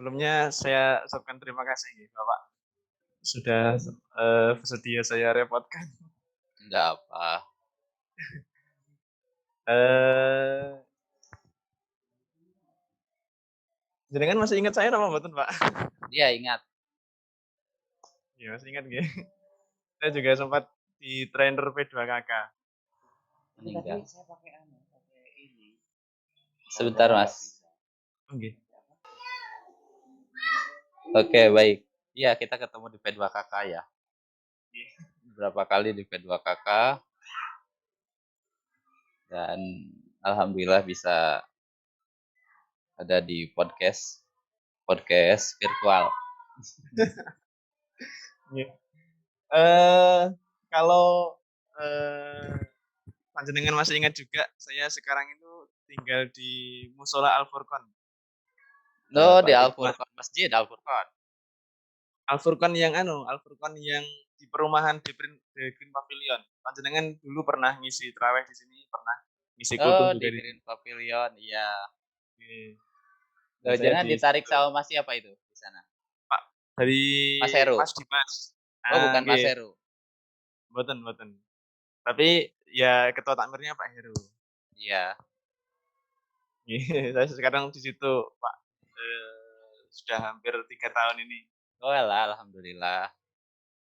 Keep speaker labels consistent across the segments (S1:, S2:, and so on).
S1: Sebelumnya saya ucapkan terima kasih nih Bapak sudah, bersedia saya repotkan.
S2: Enggak apa.
S1: Eee, Jenengan masih ingat saya napa mboten, Pak?
S2: Iya ingat,
S1: Iya masih ingat nggih. Saya juga sempat di trainer P2KK.
S3: Itu tadi
S2: meninggal.
S3: saya pakai pakai ini.
S2: Sebentar, Mas.
S1: Oh nggih.
S2: Oke, baik. Iya, kita ketemu di P2KK ya.
S1: Nggih.
S2: Beberapa kali di P2KK dan alhamdulillah bisa ada di podcast virtual.
S1: Nggih. Eee, Kalau, eee, panjenengan masih ingat juga, saya sekarang itu tinggal di Musola Al Furqon,
S2: Oh, di
S1: Pak
S2: Al
S1: Hikmah.
S2: Furqon, Masjid Al Furqon.
S1: Al Furqon yang Al Furqon yang di perumahan The Green Pavilion. Panjenengan dulu pernah ngisi traweh di sini, pernah ngisi kultum
S2: Oh,
S1: juga
S2: di
S1: di
S2: Green
S1: sini.
S2: Pavilion, iya.
S1: Oke. Nah,
S2: Loh,
S1: saya
S2: jangan
S1: di
S2: ditarik
S1: situ,
S2: sama Mas siapa itu di sana?
S1: Pak, dari
S2: Mas Heru.
S1: Mas Dimas.
S2: Oh, bukan Mas
S1: Nggih,
S2: Heru.
S1: mboten mboten. Tapi ya ketua takmirnya Pak Heru.
S2: Iya.
S1: Nggih, saya sekarang di situ, Pak. Sudah hampir 3 tahun ini.
S2: Oh, alah, alhamdulillah.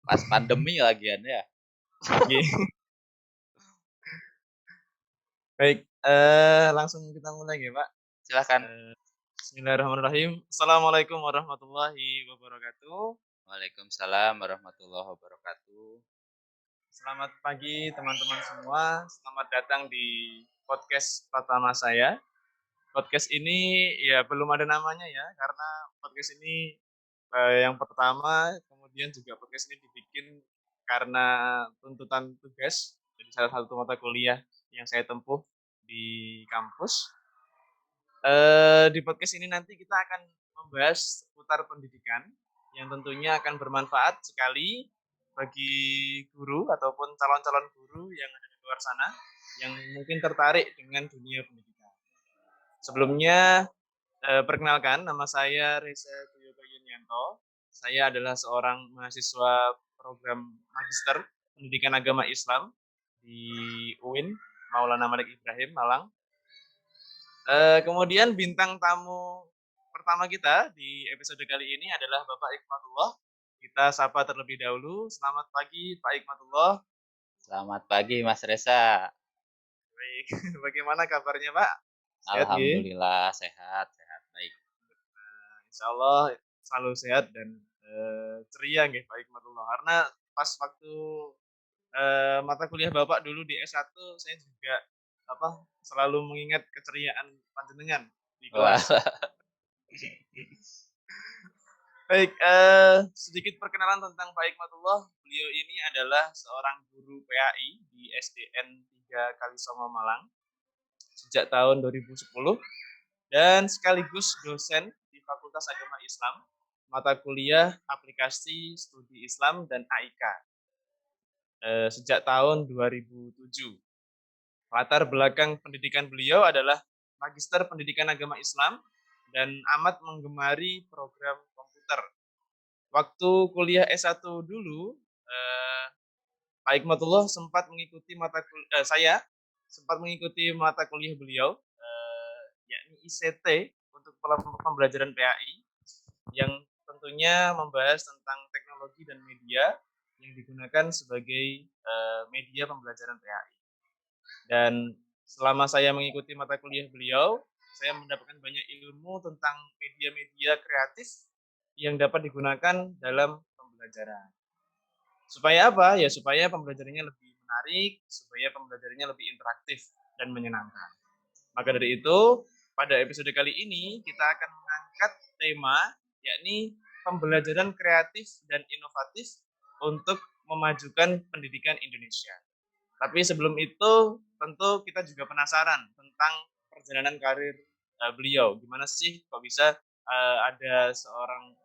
S2: Pas pandemi lagian ya.
S1: Nggih. Baik, langsung kita mulai nggih, Pak.
S2: Silakan.
S1: Bismillahirrahmanirrahim. Assalamualaikum warahmatullahi wabarakatuh.
S2: Waalaikumsalam warahmatullahi wabarakatuh.
S1: Selamat pagi teman-teman semua. Selamat datang di podcast pertama saya. Podcast ini ya belum ada namanya ya, karena podcast ini yang pertama, kemudian juga podcast ini dibikin karena tuntutan tugas dari salah satu mata kuliah yang saya tempuh di kampus. Di podcast ini nanti kita akan membahas seputar pendidikan yang tentunya akan bermanfaat sekali bagi guru ataupun calon-calon guru yang ada di luar sana yang mungkin tertarik dengan dunia pendidikan. Sebelumnya, perkenalkan nama saya Reza Tuyogo Yunianto. Saya adalah seorang mahasiswa program Magister Pendidikan Agama Islam di UIN Maulana Malik Ibrahim Malang. Kemudian bintang tamu pertama kita di episode kali ini adalah Bapak Hikmatullah. Kita sapa terlebih dahulu. Selamat pagi Pak Hikmatullah.
S2: Selamat pagi Mas Reza.
S1: Baik, bagaimana kabarnya Pak? Sehat nggih?
S2: Alhamdulillah sehat, sehat baik.
S1: Insyaallah selalu sehat dan ceria nggih Pak Hikmatullah. Karena pas waktu mata kuliah Bapak dulu di S1 saya juga selalu mengingat keceriaan panjenengan di
S2: Wah,
S1: kelas. Baik, sedikit perkenalan tentang Pak Hikmatullah. Beliau ini adalah seorang guru PAI di SDN 3 Kalisongo Malang sejak tahun 2010 dan sekaligus dosen di Fakultas Agama Islam, mata kuliah Aplikasi Studi Islam dan AIK sejak tahun 2007. Latar belakang pendidikan beliau adalah Magister Pendidikan Agama Islam dan amat menggemari program komputer. Waktu kuliah S1 dulu, Pak Hikmatullah sempat mengikuti saya sempat mengikuti mata kuliah beliau, yakni ICT untuk pembelajaran PAI yang tentunya membahas tentang teknologi dan media yang digunakan sebagai media pembelajaran PAI. Dan selama saya mengikuti mata kuliah beliau, saya mendapatkan banyak ilmu tentang media-media kreatif yang dapat digunakan dalam pembelajaran. Supaya apa? Ya supaya pembelajarannya lebih menarik, supaya pembelajarannya lebih interaktif dan menyenangkan. Maka dari itu, pada episode kali ini kita akan mengangkat tema yakni pembelajaran kreatif dan inovatif untuk memajukan pendidikan Indonesia. Tapi sebelum itu, tentu kita juga penasaran tentang perjalanan karir beliau. Gimana sih kok bisa ada seorang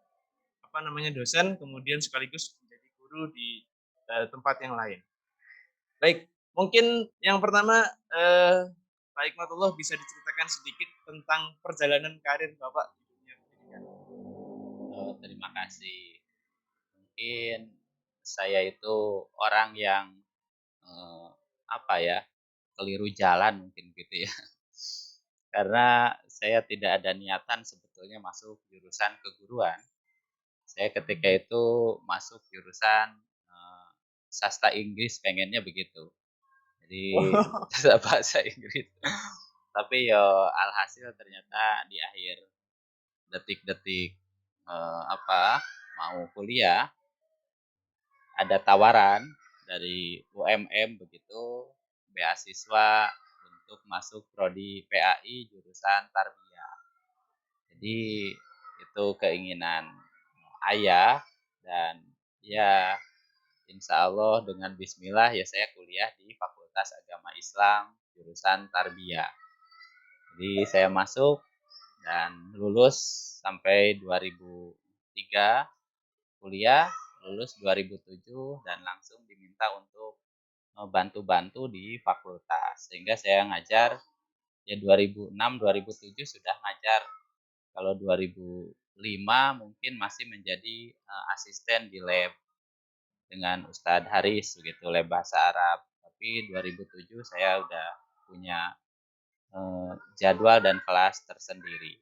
S1: dosen kemudian sekaligus menjadi guru di tempat yang lain. Baik, mungkin yang pertama Pak Hikmatullah bisa diceritakan sedikit tentang perjalanan karir Bapak di dunia pendidikan.
S2: Oh, terima kasih. Mungkin saya itu orang yang, eee, apa ya, keliru jalan mungkin gitu ya. Karena saya tidak ada niatan sebetulnya masuk jurusan keguruan. Saya ketika itu masuk jurusan, sastra Inggris pengennya begitu. Jadi
S1: Wow.
S2: bahasa Inggris. Tapi ya alhasil ternyata di akhir detik-detik, apa, mau kuliah, ada tawaran dari UMM begitu, beasiswa untuk masuk prodi PAI jurusan Tarbiyah. Jadi itu keinginan ayah dan ya insya Allah dengan bismillah ya saya kuliah di Fakultas Agama Islam jurusan Tarbiyah. Jadi saya masuk dan lulus sampai 2003 kuliah, lulus 2007 dan langsung diminta untuk bantu-bantu di fakultas. Sehingga saya ngajar ya 2006, 2007 sudah ngajar. Kalau 2005 mungkin masih menjadi asisten di lab dengan Ustadz Haris begitu, lab bahasa Arab. Tapi 2007 saya udah punya jadwal dan kelas tersendiri.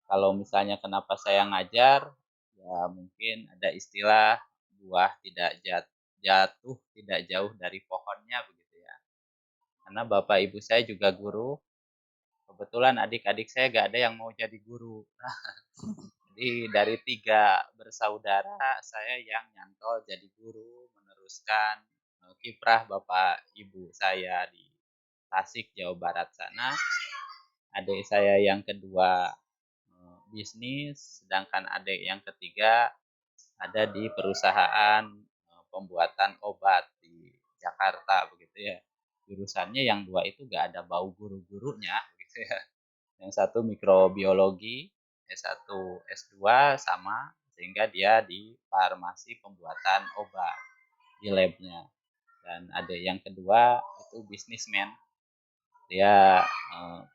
S2: Kalau misalnya kenapa saya ngajar, ya mungkin ada istilah buah tidak jatuh tidak jauh dari pohonnya begitu ya. Karena bapak ibu saya juga guru, kebetulan adik-adik saya gak ada yang mau jadi guru. Jadi dari 3 bersaudara, saya yang nyantol jadi guru, meneruskan kiprah bapak ibu saya di Tasik, Jawa Barat sana. Adik saya yang kedua bisnis, sedangkan adik yang ketiga ada di perusahaan pembuatan obat di Jakarta begitu ya. Jurusannya yang dua itu gak ada bau guru-gurunya begitu ya. Yang satu mikrobiologi, S1, S2 sama sehingga dia di farmasi pembuatan obat di labnya. Dan adik yang kedua itu bisnismen, dia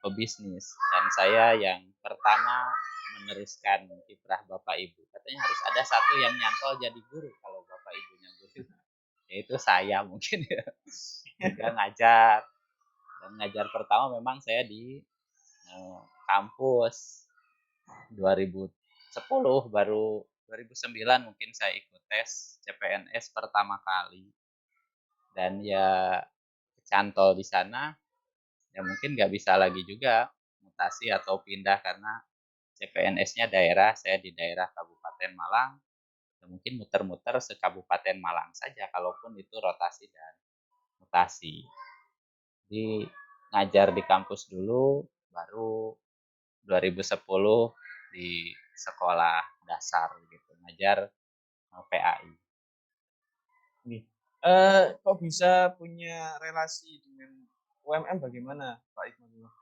S2: pebisnis dan saya yang pertama meneruskan kiprah bapak ibu. Katanya harus ada satu yang nyantol jadi guru kalau bapak ibunya guru. Yaitu saya mungkin ya. Juga ngajar dan ngajar pertama memang saya di kampus 2010 baru 2009 mungkin saya ikut tes CPNS pertama kali dan ya kecantol di sana ya mungkin nggak bisa lagi juga mutasi atau pindah karena CPNS-nya daerah, saya di daerah Kabupaten Malang, ya mungkin muter-muter se-Kabupaten Malang saja, kalaupun itu rotasi dan mutasi. Jadi ngajar di kampus dulu, baru 2010 di sekolah dasar gitu, ngajar PAI.
S1: Nih, kok bisa punya relasi dengan UMM bagaimana Pak Iqbalullah?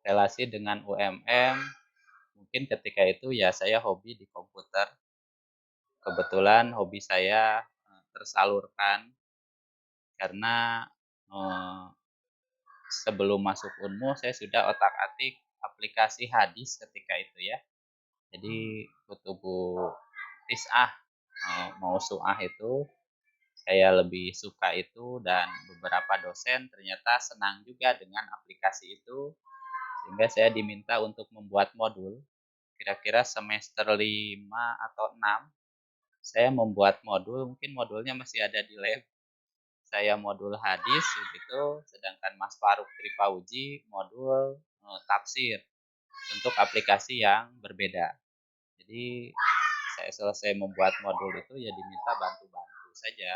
S2: Relasi dengan UMM, mungkin ketika itu ya saya hobi di komputer. Kebetulan hobi saya tersalurkan karena eh, sebelum masuk Unmu saya sudah otak-atik aplikasi hadis ketika itu ya. Jadi kutubu tis'ah mausu'ah itu saya lebih suka itu dan beberapa dosen ternyata senang juga dengan aplikasi itu sehingga saya diminta untuk membuat modul kira-kira semester 5 atau 6 saya membuat modul mungkin modulnya masih ada di lab saya modul hadis gitu sedangkan Mas Faruk Tripauji modul tafsir untuk aplikasi yang berbeda. Jadi saya selesai membuat modul itu ya diminta bantu-bantu saja.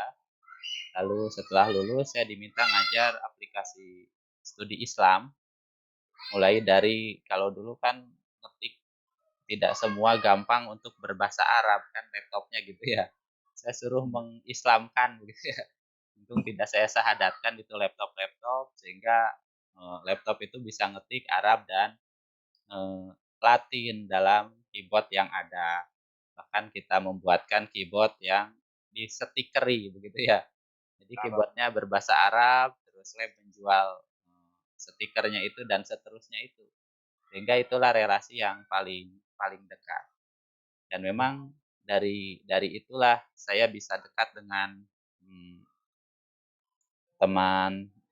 S2: Lalu setelah lulus saya diminta ngajar aplikasi studi Islam. Mulai dari kalau dulu kan ngetik tidak semua gampang untuk berbahasa Arab kan laptopnya gitu ya. Saya suruh mengislamkan begitu ya. Untung tidak saya sahadatkan itu laptop-laptop sehingga laptop itu bisa ngetik Arab dan Latin dalam keyboard yang ada. Bahkan kita membuatkan keyboard yang distikeri begitu ya. Jadi keyboardnya berbahasa Arab, terus web menjual stikernya itu dan seterusnya itu. Sehingga itulah relasi yang paling paling dekat. Dan memang dari itulah saya bisa dekat dengan, mmm,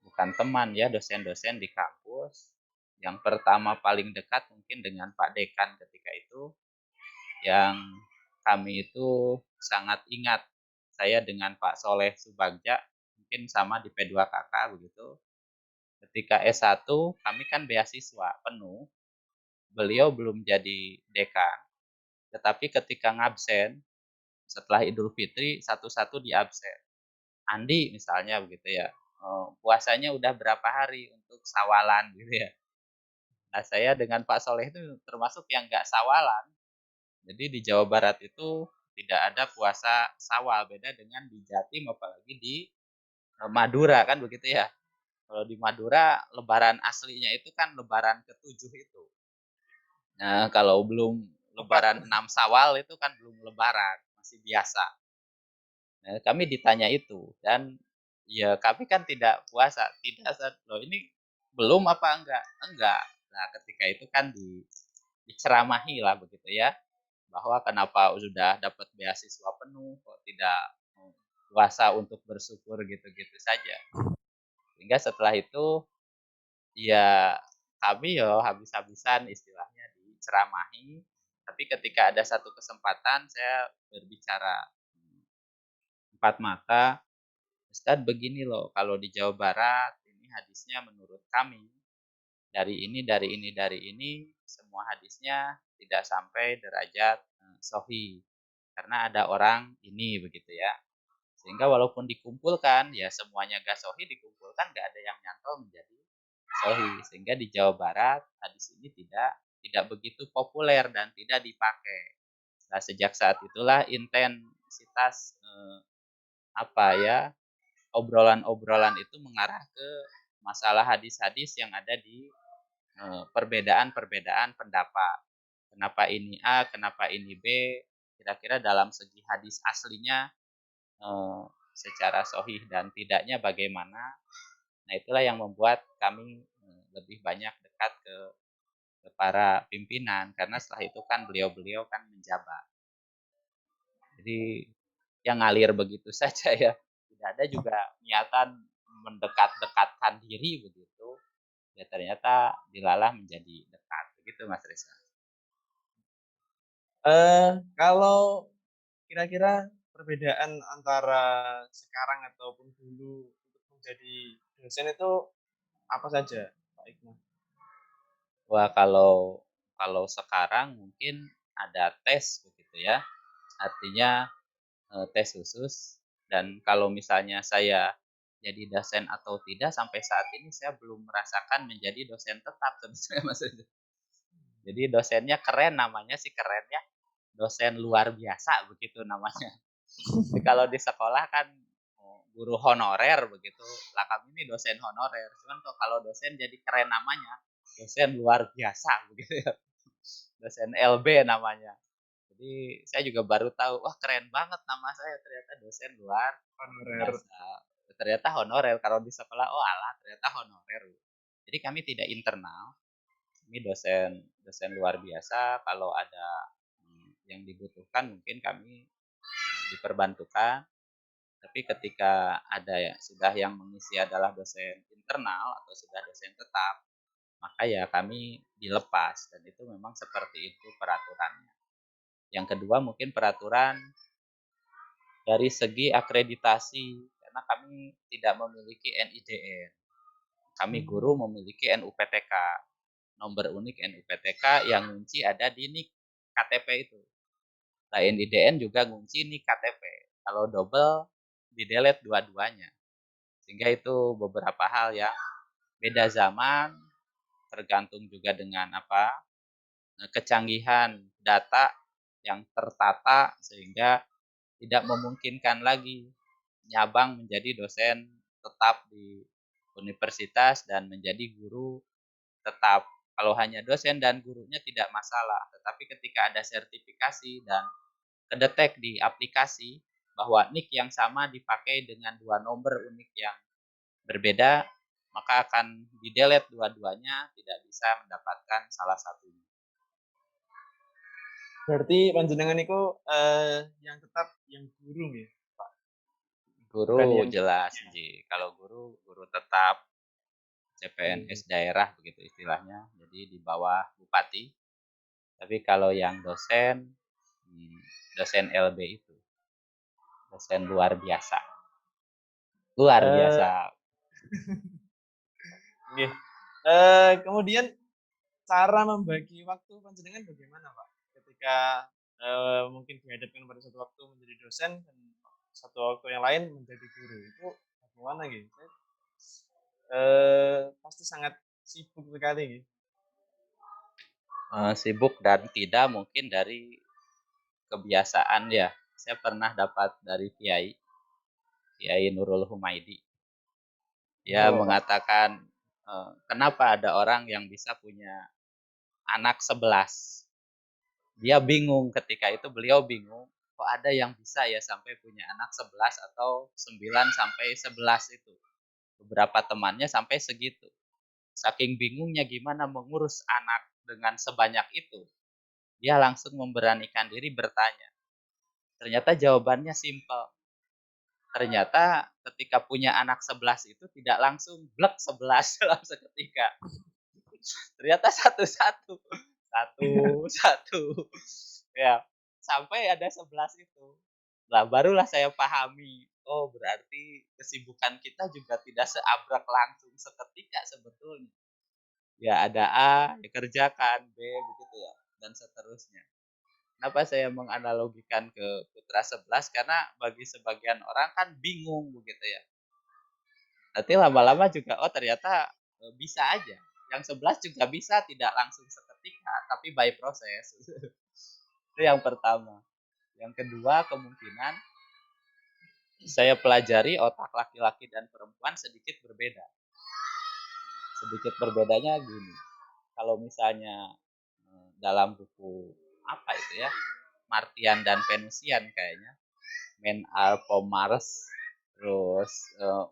S2: bukan teman ya, dosen-dosen di kampus. Yang pertama paling dekat mungkin dengan Pak Dekan ketika itu, yang kami itu sangat ingat, saya dengan Pak Soleh Subagja, mungkin sama di P2KK begitu. Ketika S1 kami kan beasiswa penuh, beliau belum jadi dekan, tetapi ketika ngabsen, setelah Idul Fitri satu-satu diabsen. Andi misalnya begitu ya, puasanya udah berapa hari untuk sawalan gitu ya. Nah saya dengan Pak Soleh itu termasuk yang nggak sawalan. Jadi di Jawa Barat itu tidak ada puasa Sawal, beda dengan di Jatim apalagi di Madura kan begitu ya. Kalau di Madura lebaran aslinya itu kan lebaran ke-7 itu. Nah, kalau belum lebaran 6 Sawal itu kan belum lebaran, masih biasa. Nah, kami ditanya itu dan ya kami kan tidak puasa, tidak loh ini belum apa enggak? Enggak. Nah, ketika itu kan diceramahi lah begitu ya, bahwa kenapa sudah dapat beasiswa penuh kok tidak puasa untuk bersyukur gitu-gitu saja. Sehingga setelah itu ya kami ya habis-habisan istilahnya diceramahi, tapi ketika ada satu kesempatan saya berbicara empat mata, Ustadz begini loh, kalau di Jawa Barat ini hadisnya menurut kami dari ini semua hadisnya tidak sampai derajat sohi karena ada orang ini begitu ya. Sehingga walaupun dikumpulkan ya semuanya gak sohi dikumpulkan gak ada yang nyantol menjadi sohi. Sehingga di Jawa Barat hadis ini tidak begitu populer dan tidak dipakai. Nah, sejak saat itulah intensitas apa ya obrolan-obrolan itu mengarah ke masalah hadis-hadis yang ada di perbedaan-perbedaan pendapat. Kenapa ini A, kenapa ini B, kira-kira dalam segi hadis aslinya secara sohih dan tidaknya bagaimana. Nah itulah yang membuat kami lebih banyak dekat ke para pimpinan, karena setelah itu kan beliau-beliau kan menjabat. Jadi yang ngalir begitu saja ya, tidak ada juga niatan mendekat-dekatkan diri begitu, ya ternyata dilalah menjadi dekat, begitu Mas Reza.
S1: Kalau kira-kira perbedaan antara sekarang ataupun dulu untuk menjadi dosen itu apa saja, Pak Iqmah?
S2: Wah kalau sekarang mungkin ada tes begitu ya, artinya tes khusus, dan kalau misalnya saya jadi dosen atau tidak sampai saat ini saya belum merasakan menjadi dosen tetap sebetulnya Mas Reza. Jadi dosennya keren, namanya sih keren ya, dosen luar biasa begitu namanya. Jadi kalau di sekolah kan guru honorer begitu, lah kami ini dosen honorer. Cuman kok kalau dosen jadi keren namanya, dosen luar biasa begitu ya. Dosen LB namanya. Jadi saya juga baru tahu, wah keren banget nama saya ternyata dosen luar
S1: Honorer.
S2: biasa. Ternyata honorer, kalau di sekolah oh alah ternyata honorer. Jadi kami tidak internal, kami dosen dosen luar biasa. Kalau ada yang dibutuhkan mungkin kami diperbantukan. Tapi ketika ada ya sudah yang mengisi adalah dosen internal atau sudah dosen tetap, maka ya kami dilepas dan itu memang seperti itu peraturannya. Yang kedua mungkin peraturan dari segi akreditasi, karena kami tidak memiliki NIDN. Kami guru memiliki NUPTK, nomor unik NUPTK yang ngunci ada di NIK KTP itu. Nah, NIDN juga ngunci NIK KTP. Kalau double, di-delete dua-duanya. Sehingga itu beberapa hal yang beda zaman, tergantung juga dengan kecanggihan data yang tertata sehingga tidak memungkinkan lagi nyabang menjadi dosen tetap di universitas dan menjadi guru tetap. Kalau hanya dosen dan gurunya tidak masalah, tetapi ketika ada sertifikasi dan kedetek di aplikasi bahwa NIK yang sama dipakai dengan dua nomor unik yang berbeda, maka akan di-delete dua-duanya, tidak bisa mendapatkan salah satunya.
S1: Berarti panjenengan iku yang tetap yang guru nggih, Pak? Bukan
S2: Guru
S1: yang
S2: jelas Ji. Kalau guru tetap CPNS
S1: iya.
S2: daerah begitu istilahnya. Jadi di bawah bupati. Tapi kalau yang dosen, dosen LB itu, dosen luar biasa. Luar
S1: Eh,
S2: biasa.
S1: nggih. Kemudian cara membagi waktu panjenengan bagaimana, Pak? Ketika mungkin dihadapkan pada satu waktu menjadi dosen dan satu waktu yang lain menjadi guru. Itu bagaimana gitu? Pasti sangat sibuk sekali gitu.
S2: Sibuk dan tidak mungkin dari kebiasaan ya. Saya pernah dapat dari Kiai Nurul Humaidi. Dia
S1: Oh, Pak.
S2: mengatakan, kenapa ada orang yang bisa punya anak 11. Dia bingung ketika itu, beliau bingung, kok ada yang bisa ya sampai punya anak 11 atau 9 sampai 11 itu. Beberapa temannya sampai segitu. Saking bingungnya gimana mengurus anak dengan sebanyak itu, dia langsung memberanikan diri bertanya. Ternyata jawabannya simpel. Ternyata ketika punya anak 11 itu tidak langsung blek 11 dalam seketika. Ternyata satu-satu. Satu-satu. Ya, sampai ada 11 itu. Nah, barulah saya pahami. Oh, berarti kesibukan kita juga tidak seabrak langsung seketika sebetulnya. Ya, ada A, ya kerjakan, B, begitu ya, dan seterusnya. Kenapa saya menganalogikan ke Putra 11? Karena bagi sebagian orang kan bingung begitu ya. Nanti lama-lama juga, oh ternyata bisa aja. Yang 11 juga bisa tidak langsung seketika, tapi by proses. Itu yang pertama. Yang kedua, kemungkinan saya pelajari otak laki-laki dan perempuan sedikit berbeda. Sedikit berbedanya gini. Kalau misalnya dalam buku apa itu ya, Martian dan Venusian kayaknya, Men are from Mars, terus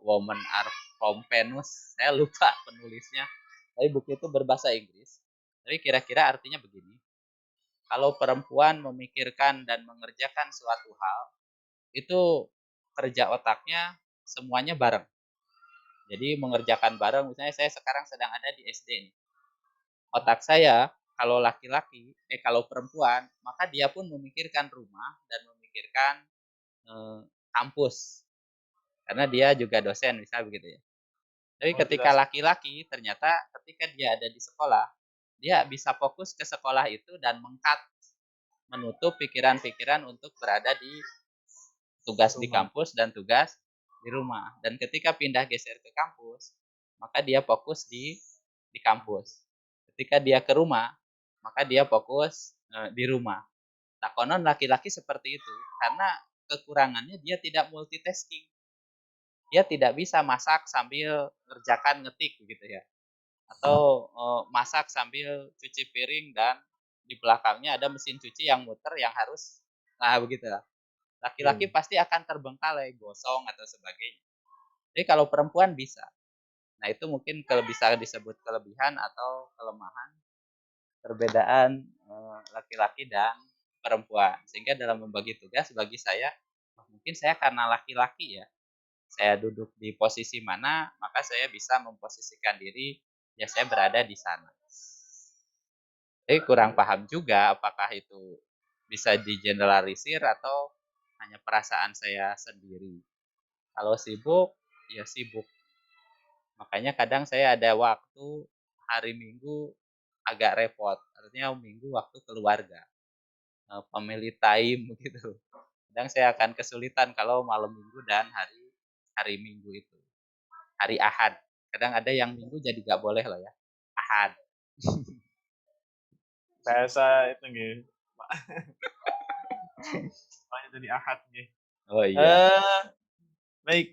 S2: Women are from Venus. Saya lupa penulisnya. Tapi buku itu berbahasa Inggris. Tapi kira-kira artinya begini. Kalau perempuan memikirkan dan mengerjakan suatu hal, itu kerja otaknya semuanya bareng. Jadi mengerjakan bareng, misalnya saya sekarang sedang ada di SD nih. Otak saya kalau laki-laki, kalau perempuan, maka dia pun memikirkan rumah dan memikirkan kampus. Karena dia juga dosen, misalnya begitu ya. Tapi
S1: Oh,
S2: ketika
S1: jelas.
S2: laki-laki, ternyata ketika dia ada di sekolah, dia bisa fokus ke sekolah itu dan menutup pikiran-pikiran untuk berada di tugas di
S1: Rumah.
S2: kampus dan tugas di rumah. Dan ketika pindah geser ke kampus, maka dia fokus di kampus. Ketika dia ke rumah, maka dia fokus di rumah. Nah, konon laki-laki seperti itu karena kekurangannya dia tidak multitasking. Dia tidak bisa masak sambil ngerjakan ngetik begitu ya. Atau masak sambil cuci piring dan di belakangnya ada mesin cuci yang muter yang harus nah begitu ya. Laki-laki
S1: Oke.
S2: pasti akan terbengkalai, gosong atau sebagainya. Jadi kalau perempuan bisa. Nah, itu mungkin bisa disebut kelebihan atau kelemahan perbedaan laki-laki dan perempuan. Sehingga dalam membagi tugas bagi saya, mungkin saya karena laki-laki ya, saya duduk di posisi mana, maka saya bisa memposisikan diri, ya saya berada di sana. Jadi kurang paham juga apakah itu bisa digeneralisir atau hanya perasaan saya sendiri. Kalau sibuk, ya sibuk. Makanya kadang saya ada waktu hari Minggu agak repot. Artinya Minggu waktu keluarga. Family time begitu. Kadang saya akan kesulitan kalau malam Minggu dan hari Minggu itu. Hari Ahad. Kadang ada yang Minggu jadi gak boleh loh ya. Ahad.
S1: Bahasa itu nggih, Pak. Soalnya jadi Ahad nggih.
S2: Oh iya.
S1: Eh, baik,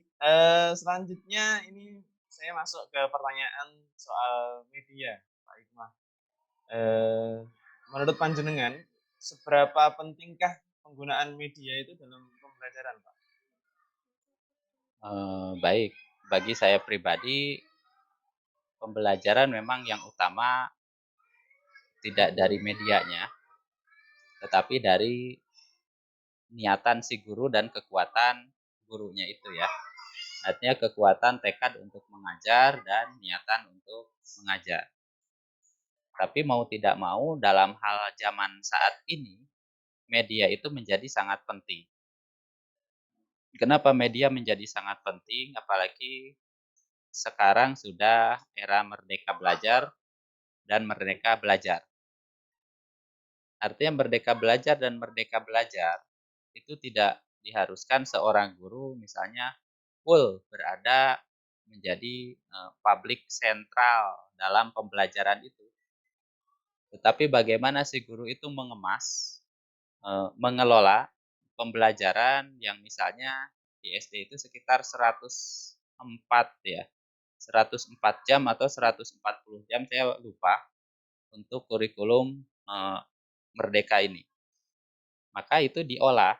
S1: selanjutnya ini saya masuk ke pertanyaan soal media, Pak Hikmah. Eh, menurut panjenengan, seberapa pentingkah penggunaan media itu dalam pembelajaran, Pak?
S2: Baik. Bagi saya pribadi, pembelajaran memang yang utama tidak dari medianya, tetapi dari niatan si guru dan kekuatan gurunya itu ya. Artinya kekuatan tekad untuk mengajar dan niatan untuk mengajar. Tapi mau tidak mau dalam hal zaman saat ini, media itu menjadi sangat penting. Kenapa media menjadi sangat penting? Apalagi sekarang sudah era merdeka belajar dan merdeka belajar. Artinya merdeka belajar dan merdeka belajar itu tidak diharuskan seorang guru misalnya full berada menjadi publik sentral dalam pembelajaran itu. Tetapi bagaimana si guru itu mengemas, mengelola pembelajaran yang misalnya di SD itu sekitar 104 ya, 104 jam atau 140 jam saya lupa untuk kurikulum Merdeka ini. Maka itu diolah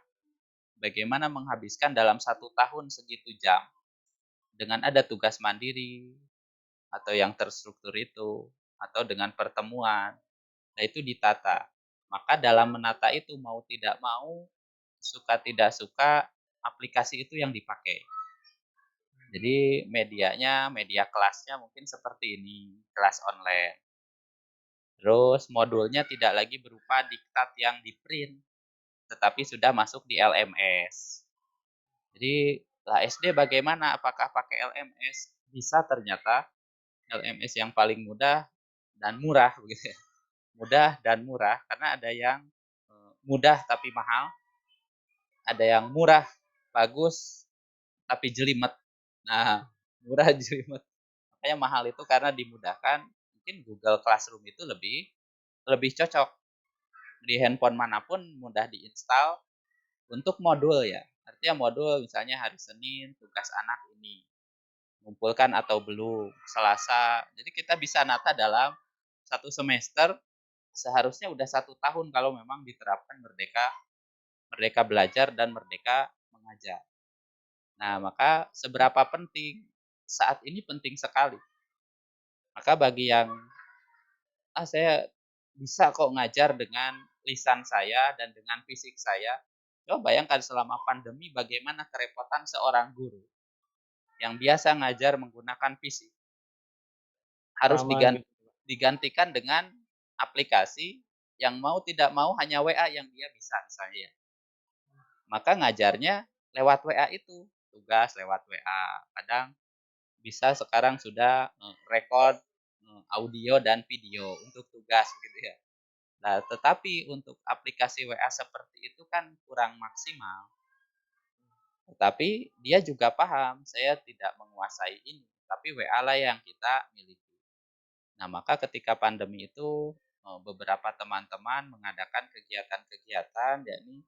S2: bagaimana menghabiskan dalam 1 tahun segitu jam dengan ada tugas mandiri atau yang terstruktur itu atau dengan pertemuan. Nah, itu ditata. Maka dalam menata itu mau tidak mau, suka tidak suka, aplikasi itu yang dipakai. Jadi medianya, media kelasnya mungkin seperti ini, kelas online. Terus modulnya tidak lagi berupa diktat yang di-print, tetapi sudah masuk di LMS. Jadi lah SD bagaimana? Apakah pakai LMS? Bisa ternyata LMS yang paling mudah dan murah begitu ya. Mudah dan murah karena ada yang mudah tapi mahal, ada yang murah bagus tapi jelimet. Nah, murah jelimet. Makanya mahal itu karena dimudahkan. Mungkin Google Classroom itu lebih lebih cocok di handphone manapun mudah diinstal untuk modul ya. Artinya modul misalnya hari Senin tugas anak ini mengumpulkan atau belum, Selasa. Jadi kita bisa nata dalam 1 semester seharusnya udah 1 tahun kalau memang diterapkan merdeka merdeka belajar dan merdeka mengajar. Nah, maka seberapa penting saat ini penting sekali. Maka bagi yang saya bisa kok ngajar dengan lisan saya dan dengan fisik saya. Coba bayangkan selama pandemi bagaimana kerepotan seorang guru yang biasa ngajar menggunakan fisik harus
S1: Sama gitu.
S2: digantikan dengan aplikasi yang mau tidak mau hanya WA yang dia bisa misalnya. Maka ngajarnya lewat WA itu, tugas lewat WA. Kadang bisa sekarang sudah record audio dan video untuk tugas gitu ya. Nah, tetapi untuk aplikasi WA seperti itu kan kurang maksimal. Tetapi dia juga paham, saya tidak menguasai ini, tapi WA lah yang kita miliki. Nah, maka ketika pandemi itu beberapa teman-teman mengadakan kegiatan-kegiatan yakni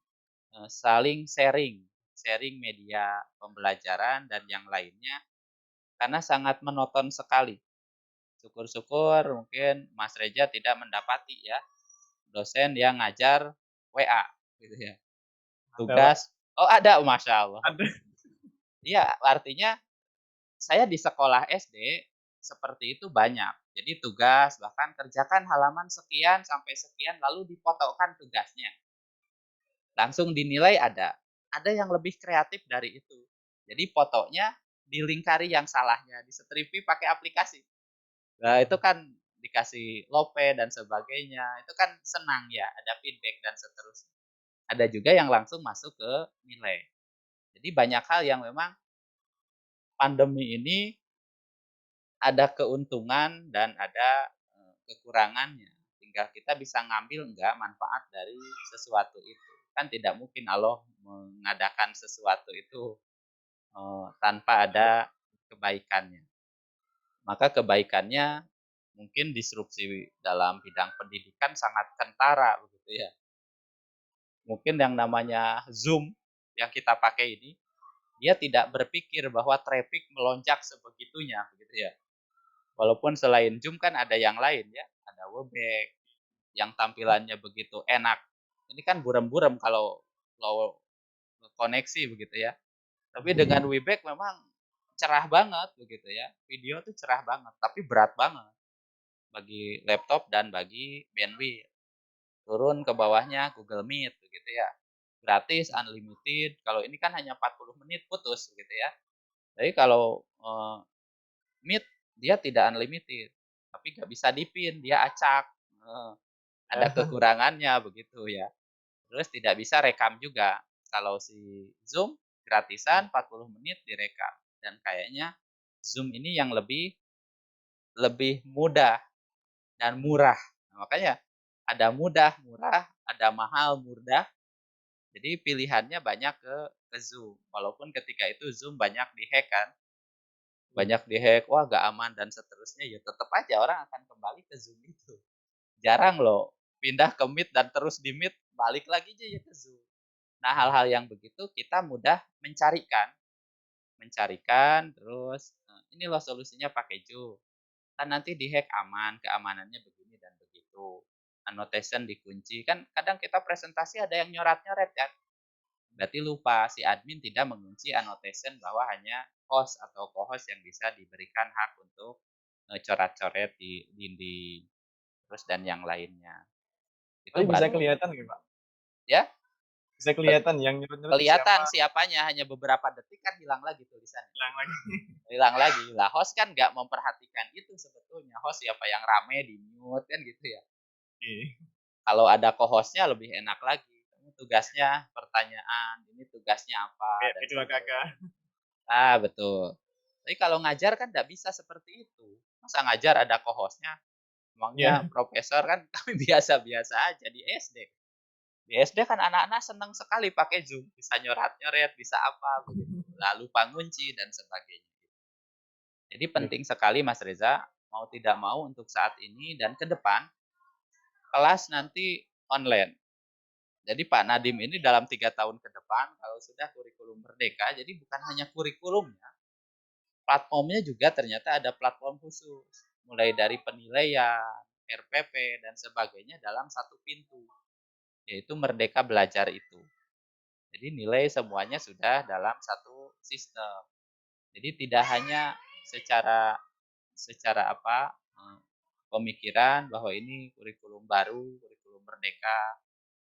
S2: saling sharing, sharing media pembelajaran dan yang lainnya karena sangat monoton sekali. Syukur-syukur mungkin Mas Reja tidak mendapati ya dosen yang ngajar WA gitu ya.
S1: Ada, Pak.
S2: Tugas oh ada, Masya Allah.
S1: Ada.
S2: Iya, artinya saya di sekolah SD seperti itu banyak. Jadi tugas bahkan kerjakan halaman sekian sampai sekian lalu dipotokkan tugasnya. Langsung dinilai ada. Ada yang lebih kreatif dari itu. Jadi fotonya dilingkari yang salahnya, disetripi pakai aplikasi. Nah, itu kan dikasih lope dan sebagainya. Itu kan senang ya, ada feedback dan seterusnya. Ada juga yang langsung masuk ke nilai. Jadi banyak hal yang memang pandemi ini ada keuntungan dan ada kekurangannya. Tinggal kita bisa ngambil enggak manfaat dari sesuatu itu. Kan tidak mungkin Allah mengadakan sesuatu itu tanpa ada kebaikannya. Maka kebaikannya mungkin disrupsi dalam bidang pendidikan sangat kentara begitu ya. Mungkin yang namanya Zoom yang kita pakai ini, dia tidak berpikir bahwa traffic melonjak sebegitunya begitu ya. Walaupun selain Zoom kan ada yang lain ya, ada Webex yang tampilannya begitu enak. Ini kan buram-buram kalau koneksi begitu ya. Tapi dengan Webex memang cerah banget begitu ya. Video tuh cerah banget, tapi berat banget bagi laptop dan bagi bandwidth. turun ke bawahnya Google Meet begitu ya. Gratis, unlimited. Kalau ini kan hanya 40 menit putus gitu ya. Tapi kalau Meet dia tidak unlimited, tapi nggak bisa dipin, dia acak. Ada kekurangannya begitu ya. Terus tidak bisa rekam juga. Kalau si Zoom gratisan 40 menit direkam dan kayaknya Zoom ini yang lebih lebih mudah dan murah. Nah, makanya ada mudah, murah, ada mahal, mudah. Jadi pilihannya banyak ke Zoom. Walaupun ketika itu Zoom banyak dihack kan. Banyak dihack, wah gak aman dan seterusnya. Ya tetap aja orang akan kembali ke Zoom itu. Jarang loh pindah ke Meet dan terus di Meet balik lagi aja ya ke Zoom. Nah, hal-hal yang begitu kita mudah mencarikan. Mencarikan terus ini loh solusinya pakai Zoom. Kan nanti dihack aman, keamanannya begini dan begitu. Annotation dikunci. Kan kadang kita presentasi ada yang nyorat-nyoret kan. Berarti lupa si admin tidak mengunci annotation bahwa hanya host atau co-host yang bisa diberikan hak untuk coret-coret di dinding terus dan yang lainnya. Itu
S1: Tapi bisa
S2: baru
S1: kelihatan nggak, Pak?
S2: ya
S1: Bisa kelihatan yang nyurut-nyurut itu siapa,
S2: kelihatan siapanya hanya beberapa detik kan hilang lagi tulisannya.
S1: hilang lagi.
S2: Hilang lagi. Lah host kan nggak memperhatikan itu sebetulnya. Host siapa yang rame di mute kan gitu ya.
S1: Oke.
S2: Kalau ada co-hostnya lebih enak lagi. Kamu tugasnya pertanyaan, ini tugasnya apa
S1: Kayak
S2: dan
S1: kedua kakak.
S2: ah, betul. Tapi kalau ngajar kan nggak bisa seperti itu. Masa ngajar ada co-hostnya? Emangnya
S1: Iya.
S2: profesor kan kami biasa-biasa aja di SD. Di SD kan anak-anak senang sekali pakai Zoom, bisa nyoret-nyoret, bisa apa begitu. Lalu lupa ngunci dan sebagainya. Jadi
S1: Oke.
S2: penting sekali Mas Reza, mau tidak mau untuk saat ini dan ke depan kelas nanti online. Jadi Pak Nadim ini dalam 3 tahun ke depan kalau sudah kurikulum merdeka, jadi bukan hanya kurikulumnya, platformnya juga ternyata ada platform khusus. Mulai dari penilaian, RPP, dan sebagainya dalam satu pintu, yaitu Merdeka Belajar itu. Jadi nilai semuanya sudah dalam satu sistem. Jadi tidak hanya secara secara apa pemikiran bahwa ini kurikulum baru, kurikulum merdeka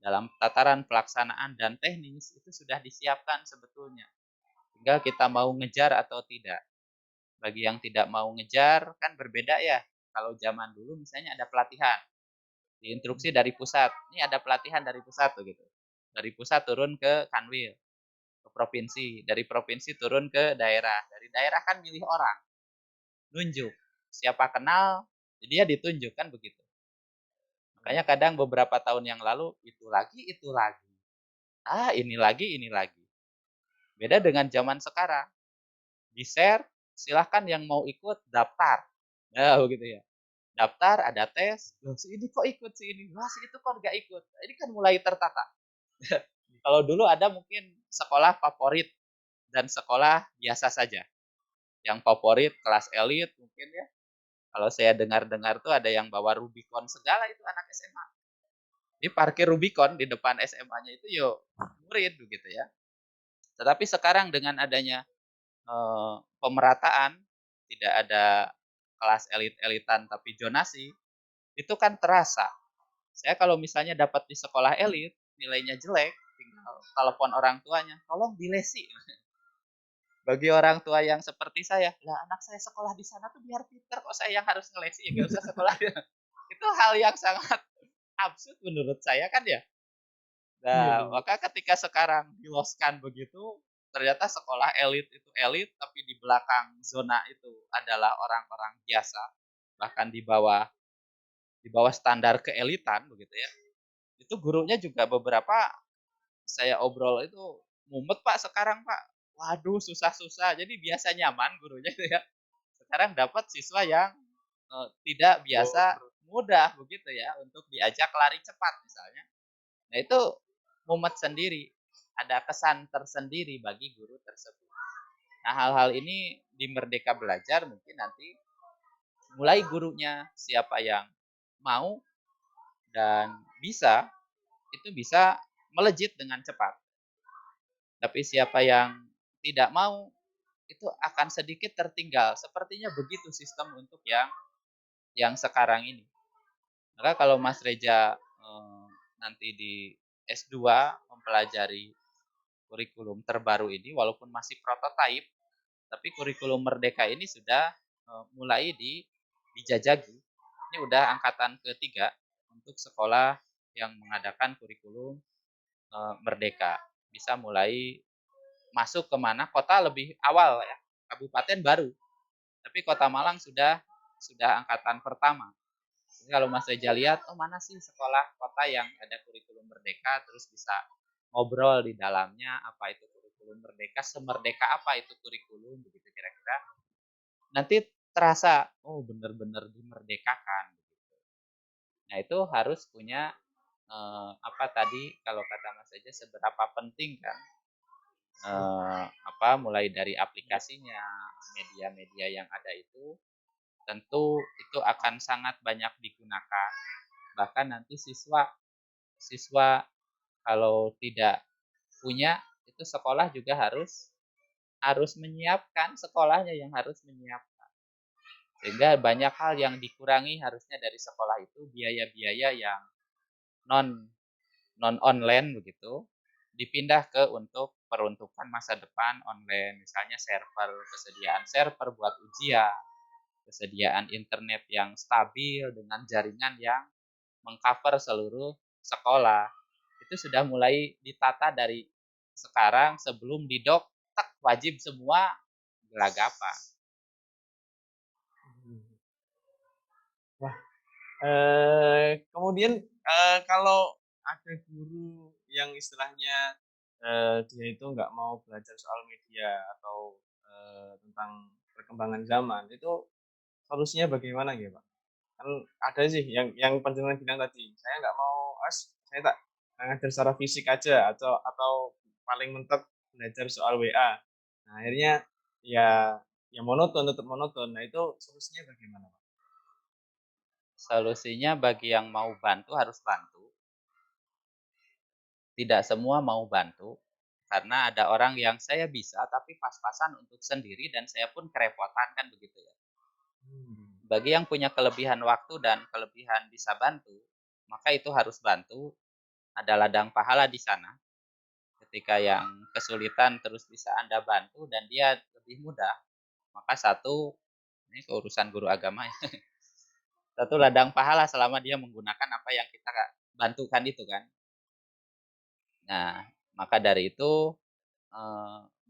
S2: dalam tataran pelaksanaan dan teknis itu sudah disiapkan sebetulnya. Tinggal kita mau ngejar atau tidak. Bagi yang tidak mau ngejar kan berbeda ya. Kalau zaman dulu misalnya ada pelatihan, diinstruksi dari pusat. Ini ada pelatihan dari pusat begitu. Dari pusat turun ke Kanwil, ke provinsi, dari provinsi turun ke daerah. Dari daerah kan milih orang, nunjuk. Siapa kenal, jadi dia ditunjuk kan begitu. Makanya kadang beberapa tahun yang lalu itu lagi, itu lagi. Ah, ini lagi, ini lagi. Beda dengan zaman sekarang. Di-share, silahkan yang mau ikut daftar. Nah, begitu ya. Daftar, ada tes. Loh, si ini kok ikut si ini? Wah, si itu kok nggak ikut. Ini kan mulai tertata. Kalau dulu ada mungkin sekolah favorit dan sekolah biasa saja. Yang favorit kelas elit mungkin ya. Kalau saya dengar-dengar tuh ada yang bawa Rubicon segala itu anak SMA. Di parkir Rubicon di depan SMA-nya itu yo murid begitu ya. Tetapi sekarang dengan adanya pemerataan, tidak ada kelas elit-elitan tapi zonasi, itu kan terasa. Saya kalau misalnya dapat di sekolah elit, nilainya jelek, tinggal telepon orang tuanya, tolong dilesi. Bagi orang tua yang seperti saya, lah anak saya sekolah di sana tuh biar pinter kok saya yang harus ngelesi, nggak usah sekolah. Itu hal yang sangat absurd menurut saya kan ya.
S1: Iya,
S2: Nah,
S1: iya.
S2: maka ketika sekarang diloskan begitu, ternyata sekolah elit itu elit, tapi di belakang zona itu adalah orang-orang biasa, bahkan di bawah standar keelitan begitu ya. Itu gurunya juga beberapa saya obrol itu mumet Pak sekarang Pak. Waduh susah-susah. Jadi biasa nyaman gurunya itu ya. Sekarang dapat siswa yang tidak biasa
S1: Oh,
S2: mudah begitu ya untuk diajak lari cepat misalnya. Nah itu mumet sendiri. Ada kesan tersendiri bagi guru tersebut. Nah hal-hal ini di Merdeka Belajar mungkin nanti mulai gurunya siapa yang mau dan bisa itu bisa melejit dengan cepat. Tapi siapa yang tidak mau itu akan sedikit tertinggal. Sepertinya begitu sistem untuk yang sekarang ini. Maka kalau Mas Reja nanti di S2 mempelajari kurikulum terbaru ini walaupun masih prototipe, tapi kurikulum Merdeka ini sudah mulai dijajaki. Ini udah angkatan ketiga untuk sekolah yang mengadakan kurikulum Merdeka. Bisa mulai masuk ke mana kota lebih awal ya, kabupaten baru. Tapi Kota Malang sudah angkatan pertama. Jadi kalau Mas Reja lihat, oh mana sih sekolah kota yang ada kurikulum Merdeka, terus bisa ngobrol di dalamnya apa itu kurikulum Merdeka, semerdeka apa itu kurikulum, begitu kira-kira. Nanti terasa, oh benar-benar dimerdekakan. Nah itu harus punya apa tadi kalau kata Mas Reja seberapa penting kan mulai dari aplikasinya, media-media yang ada itu, tentu itu akan sangat banyak digunakan. Bahkan nanti siswa kalau tidak punya, itu sekolah juga harus menyiapkan, sekolahnya yang harus menyiapkan. Sehingga banyak hal yang dikurangi harusnya dari sekolah itu, biaya-biaya yang non online begitu, dipindah ke untuk peruntukan masa depan online, misalnya kesediaan server buat ujian, kesediaan internet yang stabil dengan jaringan yang mengcover seluruh sekolah. Itu sudah mulai ditata dari sekarang sebelum didok, wajib semua gelagapan.
S1: Wah, kemudian kalau ada guru yang istilahnya dia itu nggak mau belajar soal media atau tentang perkembangan zaman, itu solusinya bagaimana ya Pak? Kan ada sih yang panjenengan bilang tadi, saya nggak mau saya tak ngajar secara fisik aja atau paling mentok belajar soal WA. Nah, akhirnya ya ya monoton, tetap monoton. Nah, itu solusinya bagaimana, Pak?
S2: Solusinya bagi yang mau bantu harus bantu. Tidak semua mau bantu, karena ada orang yang saya bisa tapi pas-pasan untuk sendiri dan saya pun kerepotan kan begitu ya. Bagi yang punya kelebihan waktu dan kelebihan bisa bantu, maka itu harus bantu. Ada ladang pahala di sana. Ketika yang kesulitan terus bisa Anda bantu dan dia lebih mudah, maka ini keurusan guru agama ya. Satu ladang pahala selama dia menggunakan apa yang kita bantukan itu kan. Nah, maka dari itu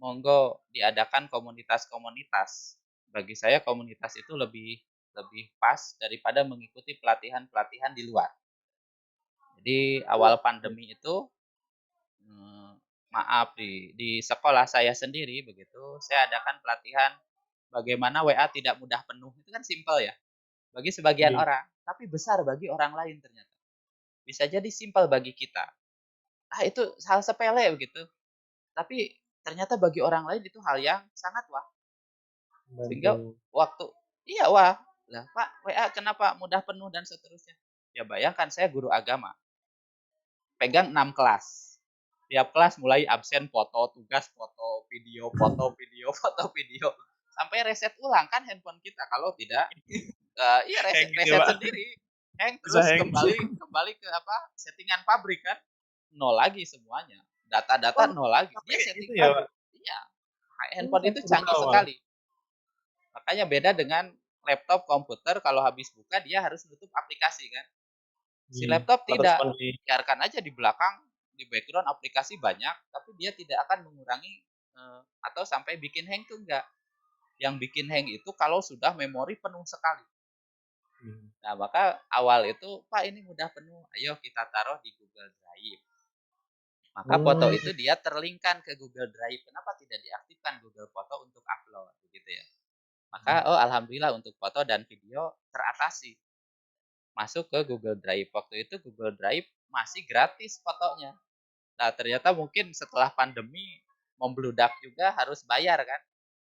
S2: monggo diadakan komunitas-komunitas. Bagi saya komunitas itu lebih lebih pas daripada mengikuti pelatihan-pelatihan di luar. Jadi awal pandemi itu maaf di sekolah saya sendiri begitu, saya adakan pelatihan bagaimana WA tidak mudah penuh. Itu kan simpel ya bagi sebagian
S1: Iya.
S2: orang, tapi besar bagi orang lain ternyata. Bisa jadi simpel bagi kita. Itu hal sepele begitu. Tapi ternyata bagi orang lain itu hal yang sangat wah. Sehingga
S1: Membantu.
S2: waktu iya wah, lah Pak WA kenapa mudah penuh dan seterusnya. Ya bayangkan saya guru agama, pegang 6 kelas. Tiap kelas mulai absen foto, tugas foto, video, foto, video, foto, video. Sampai reset ulang kan handphone kita kalau tidak iya
S1: Kayak
S2: reset
S1: gitu ya,
S2: reset
S1: Pak.
S2: sendiri. Hang
S1: Bisa
S2: terus
S1: hang.
S2: kembali ke apa? Settingan pabrik kan. Nol lagi semuanya. Data-data
S1: Oh,
S2: nol lagi.
S1: sampai
S2: Dia setting
S1: itu ya, Pak?
S2: pabrik. Iya. Handphone
S1: Saya
S2: itu
S1: baru
S2: canggih
S1: tahu malah.
S2: sekali. Makanya beda dengan laptop komputer kalau habis buka dia harus tutup aplikasi kan. Si
S1: Iya,
S2: laptop
S1: kalau terus
S2: tidak,
S1: di
S2: biarkan aja di belakang, di background aplikasi banyak, tapi dia tidak akan mengurangi atau sampai bikin hang tuh enggak. Yang bikin hang itu kalau sudah memori penuh sekali. Nah, maka awal itu, Pak ini mudah penuh, ayo kita taruh di Google Drive. Maka foto
S1: hmm,
S2: itu dia terlinkkan ke Google Drive. Kenapa tidak diaktifkan Google Foto untuk upload, begitu ya? Maka, alhamdulillah untuk foto dan video teratasi. Masuk ke Google Drive. Waktu itu Google Drive masih gratis fotonya. Nah, ternyata mungkin setelah pandemi membludak juga harus bayar kan.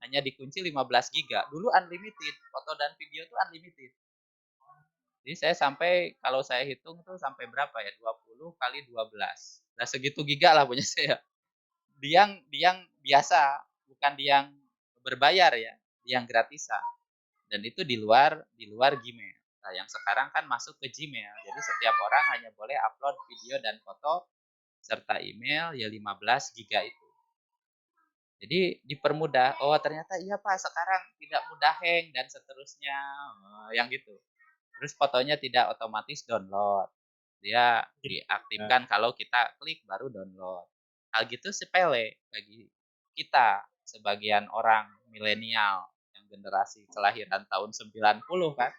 S2: Hanya dikunci 15 giga. Dulu unlimited, foto dan video itu unlimited. Jadi saya sampai kalau saya hitung tuh sampai berapa ya? 20 kali 12. Nah, segitu giga lah punya saya. Di yang biasa, bukan di yang berbayar ya, di yang gratisan. Dan itu di luar Gmail. Nah, yang sekarang kan masuk ke Gmail. Jadi setiap orang hanya boleh upload video dan foto serta email ya 15 giga itu. Jadi dipermudah. Oh, ternyata iya Pak, sekarang tidak mudah hang dan seterusnya. Yang gitu. Terus fotonya tidak otomatis download. Dia diaktifkan kalau kita klik baru download. Hal gitu sepele bagi kita sebagian orang milenial yang generasi kelahiran tahun 90 kan.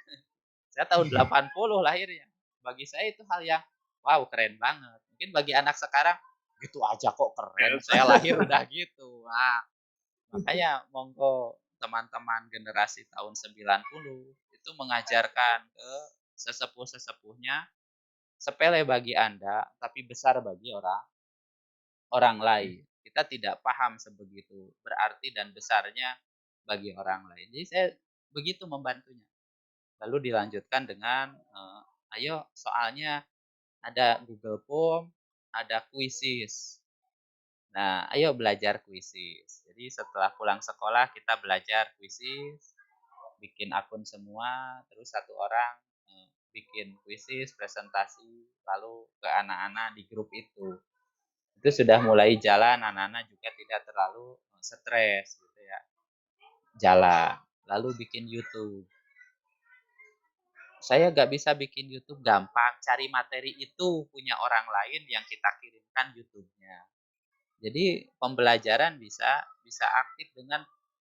S2: Saya tahun 80 lahirnya. Bagi saya itu hal yang wow, keren banget. Mungkin bagi anak sekarang gitu aja kok keren. Saya lahir udah gitu. Nah, makanya monggo teman-teman generasi tahun 90 itu mengajarkan ke sesepuh-sesepuhnya sepele bagi Anda tapi besar bagi orang orang lain. Kita tidak paham sebegitu berarti dan besarnya bagi orang lain. Jadi saya begitu membantunya. Lalu dilanjutkan dengan ayo soalnya ada Google Form, ada kuisis. Nah, ayo belajar kuisis. Jadi setelah pulang sekolah kita belajar kuisis, bikin akun semua, terus satu orang bikin kuisis, presentasi, lalu ke anak-anak di grup itu. Itu sudah mulai jalan, anak-anak juga tidak terlalu stres gitu ya. Jalan, lalu bikin YouTube. Saya nggak bisa bikin YouTube gampang, cari materi itu punya orang lain yang kita kirimkan YouTube-nya. Jadi pembelajaran bisa bisa aktif dengan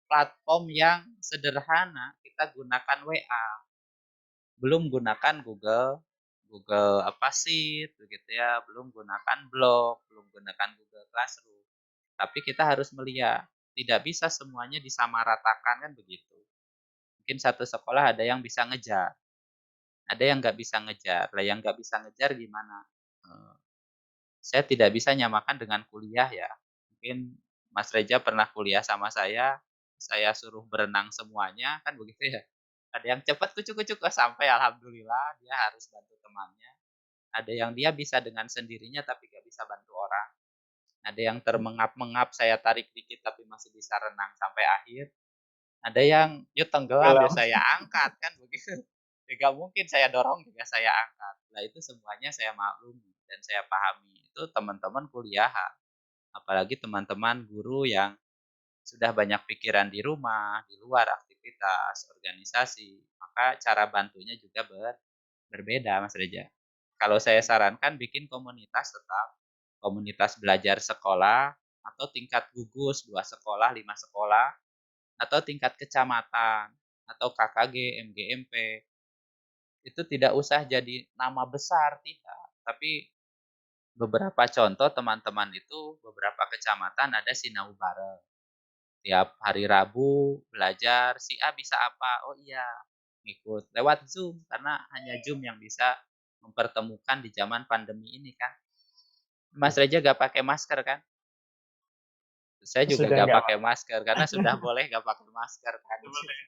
S2: platform yang sederhana. Kita gunakan WA, belum gunakan Google Google apa Sheet begitu ya, belum gunakan blog, belum gunakan Google Classroom. Tapi kita harus melihat, tidak bisa semuanya disamaratakan kan begitu. Mungkin satu sekolah ada yang bisa ngejar, ada yang nggak bisa ngejar. Lah yang nggak bisa ngejar gimana? Eh, saya tidak bisa nyamakan dengan kuliah ya. Mungkin Mas Reja pernah kuliah sama saya suruh berenang semuanya, kan begitu ya. Ada yang cepat kucuk-kucuk sampai alhamdulillah dia harus bantu temannya. Ada yang dia bisa dengan sendirinya tapi gak bisa bantu orang. Ada yang termengap-mengap saya tarik dikit tapi masih bisa renang sampai akhir. Ada yang yuk tenggelam ya saya angkat kan begitu. Ya gak mungkin saya dorong juga saya angkat. Nah itu semuanya saya maklumi dan saya pahami. Itu teman-teman kuliahan. Apalagi teman-teman guru yang sudah banyak pikiran di rumah, di luar aktivitas, organisasi. Maka cara bantunya juga berbeda Mas Reja. Kalau saya sarankan bikin komunitas tetap. Komunitas belajar sekolah atau tingkat gugus 2 sekolah, 5 sekolah, atau tingkat kecamatan, atau KKG, MGMP. Itu tidak usah jadi nama besar, tidak. Tapi beberapa contoh teman-teman itu, beberapa kecamatan ada sinau bareng. Tiap hari Rabu belajar, si A bisa apa? Oh iya, ngikut lewat Zoom karena hanya Zoom yang bisa mempertemukan di zaman pandemi ini kan. Mas Reja gak pakai masker kan? Saya juga
S1: Sudah
S2: gak
S1: nggak
S2: pakai masker karena sudah boleh gak pakai masker kan.
S1: boleh.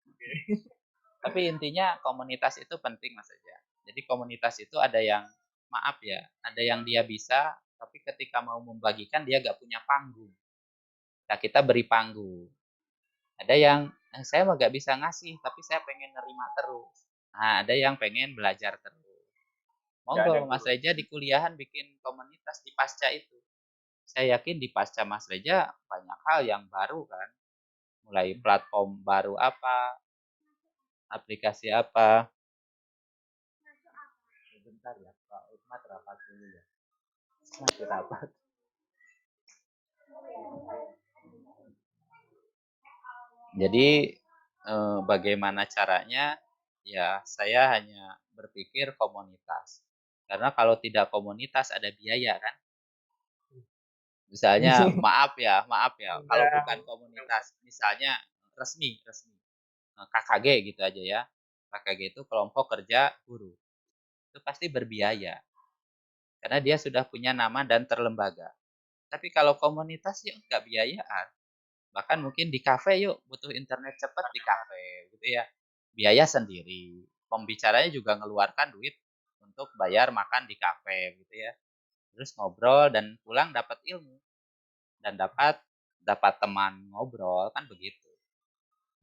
S1: Oke.
S2: Tapi intinya komunitas itu penting Mas Reja. Jadi komunitas itu ada yang maaf ya, ada yang dia bisa tapi ketika mau membagikan dia gak punya panggung. Nah kita beri panggung. Ada yang saya mah gak bisa ngasih tapi saya pengen nerima terus. Nah ada yang pengen belajar terus.
S1: Nggak ada
S2: Monggo Mas
S1: guru.
S2: Reja di kuliahan bikin komunitas di pasca itu. Saya yakin di pasca Mas Reja banyak hal yang baru kan. Mulai platform baru apa, aplikasi apa. Sebentar ya, Pak Utmat rapat dulu ya. Masih rapat. Jadi bagaimana caranya? Ya saya hanya berpikir komunitas. Karena kalau tidak komunitas ada biaya kan. Misalnya maaf ya, kalau bukan komunitas, misalnya resmi, KKG gitu aja ya. KKG itu kelompok kerja guru. Itu pasti berbiaya. Karena dia sudah punya nama dan terlembaga. Tapi kalau komunitas yuk nggak biayaan. Bahkan mungkin di kafe yuk butuh internet cepat di kafe gitu ya. Biaya sendiri. Pembicaranya juga ngeluarkan duit untuk bayar makan di kafe gitu ya. Terus ngobrol dan pulang dapat ilmu dan dapat dapat teman ngobrol kan begitu.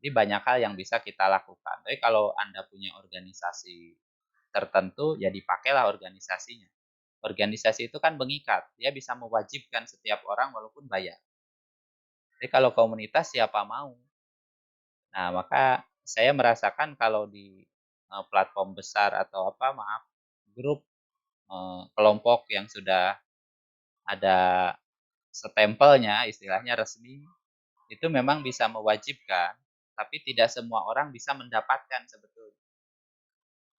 S2: Jadi banyak hal yang bisa kita lakukan. Tapi kalau Anda punya organisasi tertentu, ya dipakailah organisasinya. Organisasi itu kan mengikat, dia bisa mewajibkan setiap orang walaupun bayar. Jadi kalau komunitas siapa mau? Nah, maka saya merasakan kalau di platform besar atau apa, maaf, grup kelompok yang sudah ada stempelnya, istilahnya resmi, itu memang bisa mewajibkan, tapi tidak semua orang bisa mendapatkan sebetulnya.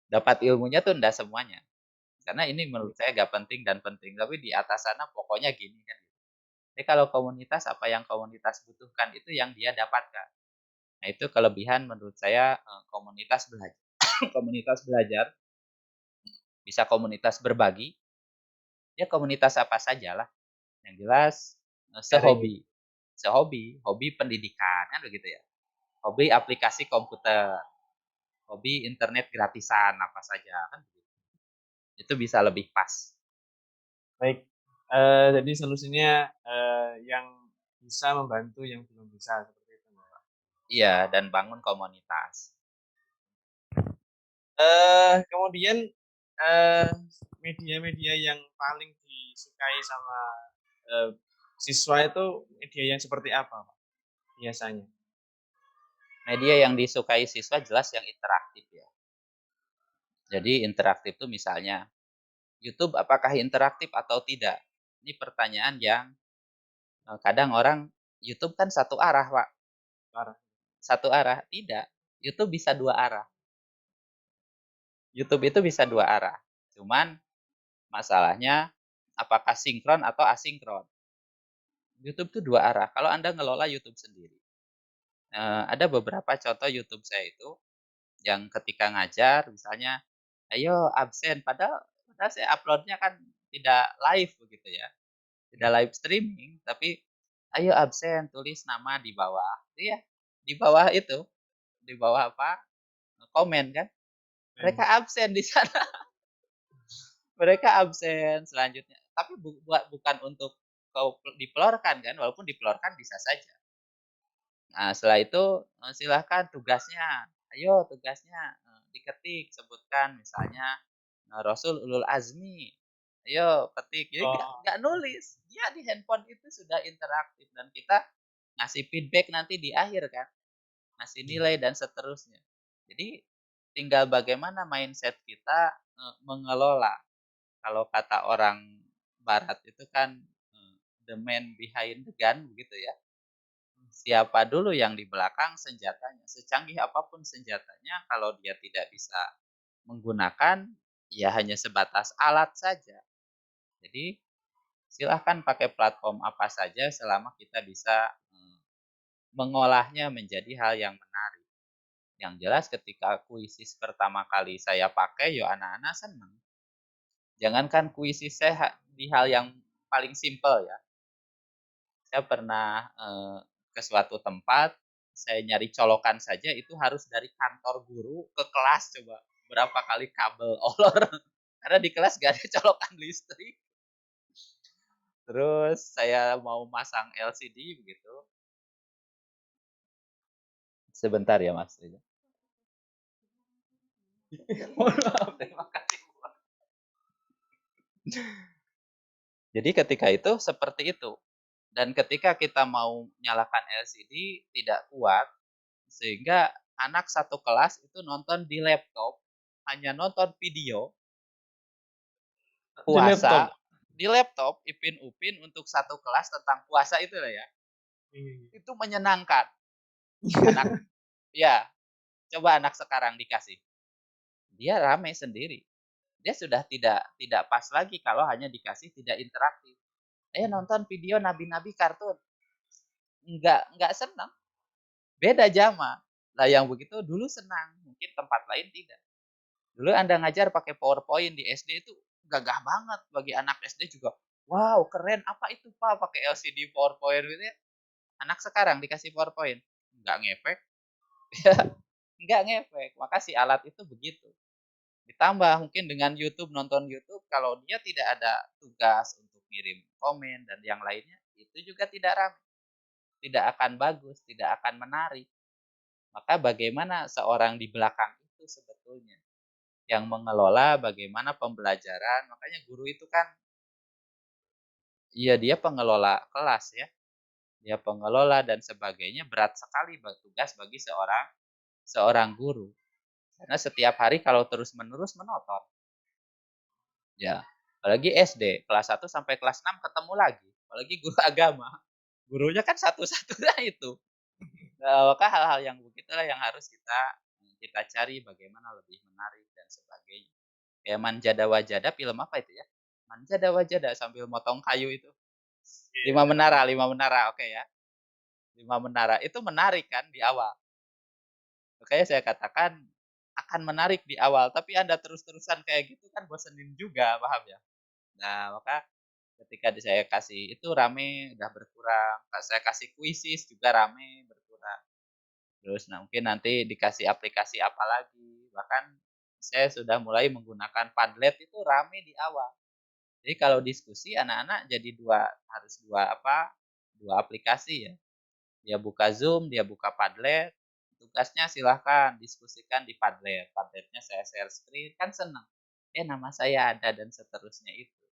S2: Dapat ilmunya tuh enggak semuanya. Karena ini menurut saya gak penting dan penting, tapi di atas sana pokoknya gini kan. Jadi kalau komunitas, apa yang komunitas butuhkan itu yang dia dapatkan. Nah, itu kelebihan menurut saya komunitas belajar. Komunitas belajar, bisa komunitas berbagi, ya komunitas apa sajalah. Yang jelas
S1: Sharing gitu.
S2: hobi pendidikan kan begitu ya. Hobi aplikasi komputer, hobi internet gratisan apa saja kan begitu. Itu bisa lebih pas.
S1: Baik, jadi solusinya yang bisa membantu yang belum bisa seperti itu, Mbak.
S2: Iya, dan bangun komunitas.
S1: Kemudian media-media yang paling disukai sama siswa itu media yang seperti apa, Pak? Biasanya?
S2: Media yang disukai siswa jelas yang interaktif ya. Jadi interaktif itu misalnya YouTube apakah interaktif atau tidak? Ini pertanyaan yang kadang orang YouTube kan satu arah, Pak.
S1: Parah.
S2: Satu arah, tidak. YouTube bisa dua arah. YouTube itu bisa dua arah. Cuman masalahnya apakah sinkron atau asinkron. YouTube itu dua arah. Kalau Anda ngelola YouTube sendiri. Ada beberapa contoh YouTube saya itu yang ketika ngajar misalnya, ayo absen padahal saya uploadnya kan tidak live begitu ya. Tidak live streaming, tapi ayo absen, tulis nama di bawah. Iya, di bawah itu, di bawah apa? Komen kan. Mereka absen di sana. Mereka absen selanjutnya. Tapi bukan untuk dipelorkan kan, walaupun dipelorkan bisa saja. Nah, setelah itu silahkan tugasnya. Ayo tugasnya diketik, sebutkan misalnya Rasul Ulul Azmi. Ayo petik. Jadi
S1: Oh,
S2: nggak nulis. Dia di handphone itu sudah interaktif dan kita ngasih feedback nanti di akhir kan. Ngasih nilai dan seterusnya. Jadi tinggal bagaimana mindset kita mengelola. Kalau kata orang barat itu kan the man behind the gun begitu ya. Siapa dulu yang di belakang senjatanya. Secanggih apapun senjatanya kalau dia tidak bisa menggunakan ya hanya sebatas alat saja. Jadi silahkan pakai platform apa saja selama kita bisa mengolahnya menjadi hal yang menarik. Yang jelas ketika kuisis pertama kali saya pakai, yo anak-anak senang. Jangankan kuisis saya di hal yang paling simpel ya. Saya pernah ke suatu tempat, saya nyari colokan saja itu harus dari kantor guru ke kelas coba. Berapa kali kabel olor. Karena di kelas gak ada colokan listrik. Terus saya mau masang LCD begitu. Sebentar ya Mas. Mohon maaf, terima kasih. Jadi ketika itu seperti itu. Dan ketika kita mau nyalakan LCD tidak kuat, sehingga anak satu kelas itu nonton di laptop, hanya nonton video
S1: di laptop.
S2: puasa di laptop Ipin Upin untuk satu kelas tentang puasa itu lah ya. Itu menyenangkan. Anak ya, coba anak sekarang dikasih. Dia rame sendiri. Dia sudah tidak pas lagi kalau hanya dikasih tidak interaktif. Ayo nonton video nabi-nabi kartun. Enggak senang. Beda zaman. Lah yang begitu dulu senang, mungkin tempat lain tidak. Dulu Anda ngajar pakai PowerPoint di SD itu gagah banget bagi anak SD juga. Wow, keren. Apa itu, Pak? Pakai LCD PowerPoint gitu ya. Anak sekarang dikasih PowerPoint, enggak ngefek. Ya, enggak ngefek. Maka si alat itu begitu. Ditambah mungkin dengan YouTube, nonton YouTube, kalau dia tidak ada tugas untuk kirim komen dan yang lainnya, itu juga tidak ramai. Tidak akan bagus, tidak akan menarik. Maka bagaimana seorang di belakang itu sebetulnya yang mengelola bagaimana pembelajaran. Makanya guru itu kan, iya dia pengelola kelas ya, dia pengelola dan sebagainya, berat sekali tugas bagi seorang seorang guru. Karena setiap hari kalau terus-menerus menonton. Ya, apalagi SD, kelas 1 sampai kelas 6 ketemu lagi, apalagi guru agama. Gurunya kan satu-satunya itu. Maka hal-hal yang begitulah yang harus kita cari bagaimana lebih menarik dan sebagainya. Kayak Manjada Wajada, film apa itu ya? Manjada Wajada sambil motong kayu itu.
S1: Iya,
S2: Lima menara, oke ya. Lima menara itu menarik kan di awal. Makanya saya katakan akan menarik di awal, tapi Anda terus-terusan kayak gitu kan bosenin juga, paham ya? Nah, maka ketika saya kasih itu rame udah berkurang, saya kasih kuisis juga rame berkurang. Terus mungkin nanti dikasih aplikasi apa lagi, bahkan saya sudah mulai menggunakan Padlet itu rame di awal. Jadi kalau diskusi anak-anak jadi harus dua aplikasi ya. Dia buka Zoom, dia buka Padlet, tugasnya silahkan diskusikan di Padlet. Padletnya saya share screen, kan seneng. Nama saya ada dan seterusnya itu.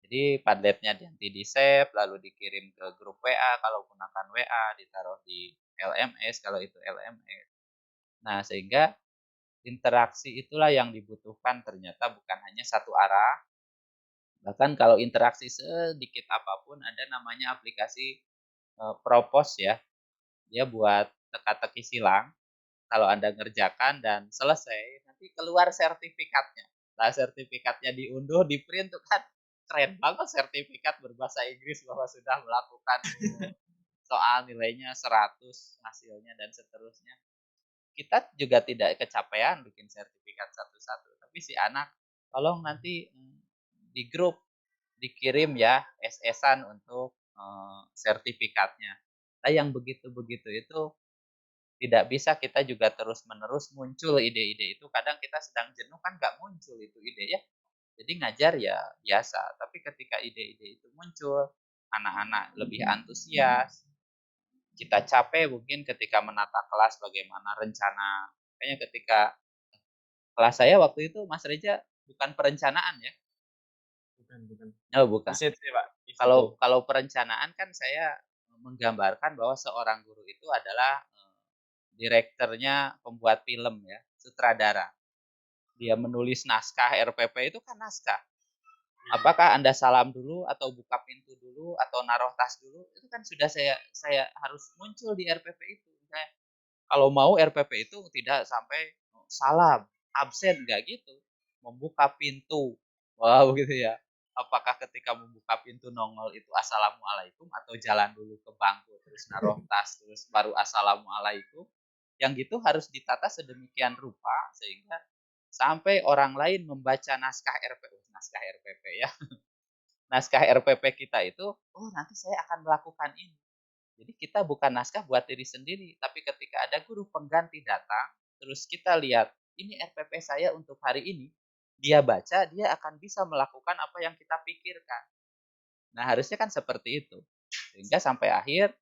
S2: Jadi Padletnya nanti di-save, lalu dikirim ke grup WA, kalau gunakan WA, ditaruh di LMS, kalau itu LMS. Nah, sehingga interaksi itulah yang dibutuhkan ternyata bukan hanya satu arah. Bahkan kalau interaksi sedikit apapun ada namanya aplikasi Propos ya. Dia buat teka-teki silang. Kalau Anda ngerjakan dan selesai, nanti keluar sertifikatnya. Nah, sertifikatnya diunduh, di-print tuh kan keren banget sertifikat berbahasa Inggris bahwa sudah melakukan soal nilainya 100 hasilnya dan seterusnya. Kita juga tidak kecapean bikin sertifikat satu-satu, tapi si anak tolong nanti di grup dikirim ya SS-an untuk sertifikatnya. Nah, yang begitu-begitu itu tidak bisa kita juga terus-menerus muncul ide-ide itu. Kadang kita sedang jenuh kan nggak muncul itu ide ya. Jadi ngajar ya biasa, tapi ketika ide-ide itu muncul, anak-anak lebih antusias, kita capek mungkin ketika menata kelas bagaimana rencana. Kayaknya ketika kelas saya waktu itu Mas Reja bukan perencanaan ya?
S1: bukan.
S2: Oh, bukan.
S1: ICT, Pak. ICT.
S2: Kalau perencanaan kan saya menggambarkan bahwa seorang guru itu adalah direkturnya pembuat film ya, sutradara. Dia menulis naskah RPP itu kan naskah. Apakah Anda salam dulu atau buka pintu dulu atau naruh tas dulu? Itu kan sudah saya harus muncul di RPP itu. Misalnya, kalau mau RPP itu tidak sampai salam, absen enggak gitu. Membuka pintu. Wow gitu ya. Apakah ketika membuka pintu nongol itu assalamualaikum atau jalan dulu ke bangku terus naruh tas terus baru assalamualaikum? Yang gitu harus ditata sedemikian rupa sehingga sampai orang lain membaca naskah RPP ya. Naskah RPP kita itu, oh nanti saya akan melakukan ini. Jadi kita bukan naskah buat diri sendiri, tapi ketika ada guru pengganti datang, terus kita lihat, ini RPP saya untuk hari ini, dia baca, dia akan bisa melakukan apa yang kita pikirkan. Nah, harusnya kan seperti itu. Sehingga sampai akhir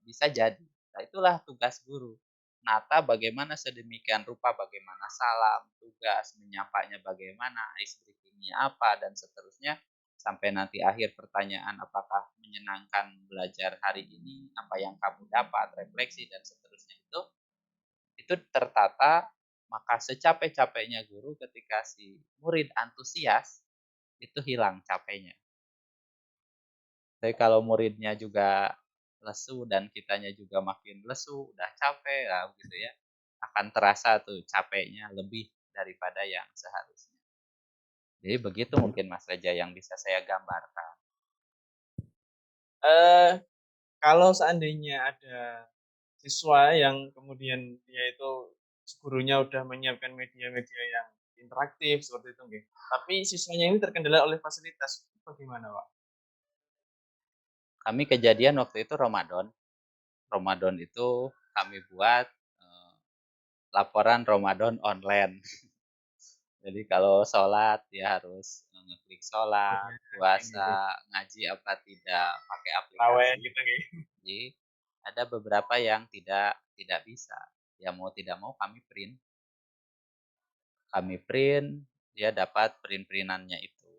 S2: bisa jadi. Nah, itulah tugas guru. Nata bagaimana sedemikian rupa, bagaimana salam, tugas, menyapanya bagaimana, ice breaking-nya apa, dan seterusnya. Sampai nanti akhir pertanyaan apakah menyenangkan belajar hari ini, apa yang kamu dapat, refleksi, dan seterusnya itu tertata, maka secapek-capeknya guru ketika si murid antusias, itu hilang capeknya. Tapi kalau muridnya juga lesu dan kitanya juga makin lesu, udah capek lah gitu ya. Akan terasa tuh capeknya lebih daripada yang seharusnya. Jadi begitu mungkin Mas Reja yang bisa saya gambarkan.
S1: Eh, kalau seandainya ada siswa yang kemudian dia itu gurunya udah menyiapkan media-media yang interaktif seperti itu, nggih. Tapi siswanya ini terkendala oleh fasilitas, bagaimana, Pak?
S2: Kami kejadian waktu itu Ramadan. Ramadan itu kami buat laporan Ramadan online. Jadi kalau sholat dia harus ngeklik sholat,
S1: Gitu.
S2: puasa, ngaji apa tidak pakai
S1: Tawen
S2: aplikasi.
S1: gitu, nggih.
S2: Jadi ada beberapa yang tidak bisa. ya mau tidak mau kami print, dia dapat print-printannya itu.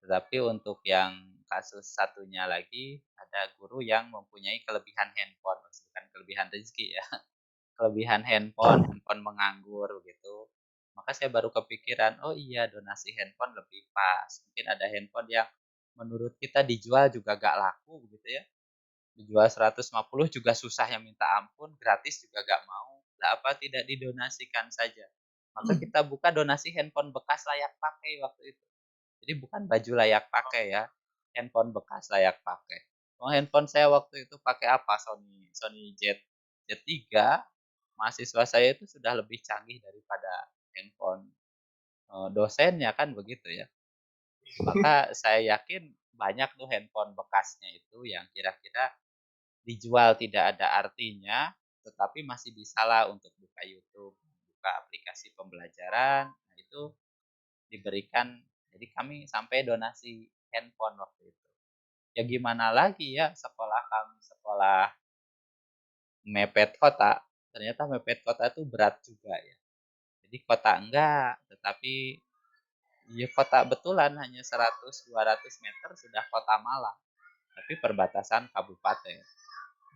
S2: Tetapi untuk yang kasus satunya lagi, ada guru yang mempunyai kelebihan handphone, bukan kelebihan rezeki ya, kelebihan handphone menganggur begitu. Maka saya baru kepikiran, oh iya donasi handphone lebih pas. Mungkin ada handphone yang menurut kita dijual juga gak laku begitu ya. Dijual 150 juga susah yang minta ampun, gratis juga gak mau. Lah apa tidak didonasikan saja. Maka kita buka donasi handphone bekas layak pakai waktu itu. Jadi bukan baju layak pakai ya, handphone bekas layak pakai. Oh, handphone saya waktu itu pakai apa? Sony Sony Z3. Mahasiswa saya itu sudah lebih canggih daripada handphone dosennya kan begitu ya. Maka saya yakin banyak tuh handphone bekasnya itu yang kira-kira dijual tidak ada artinya, tetapi masih bisalah untuk buka YouTube, buka aplikasi pembelajaran. Nah, itu diberikan. Jadi kami sampai donasi handphone waktu itu. Ya gimana lagi ya, sekolah kami sekolah mepet kota. Ternyata mepet kota itu berat juga ya. Jadi kota enggak, tetapi ya kota betulan hanya 100-200 meter sudah kota Malang. Tapi perbatasan kabupaten.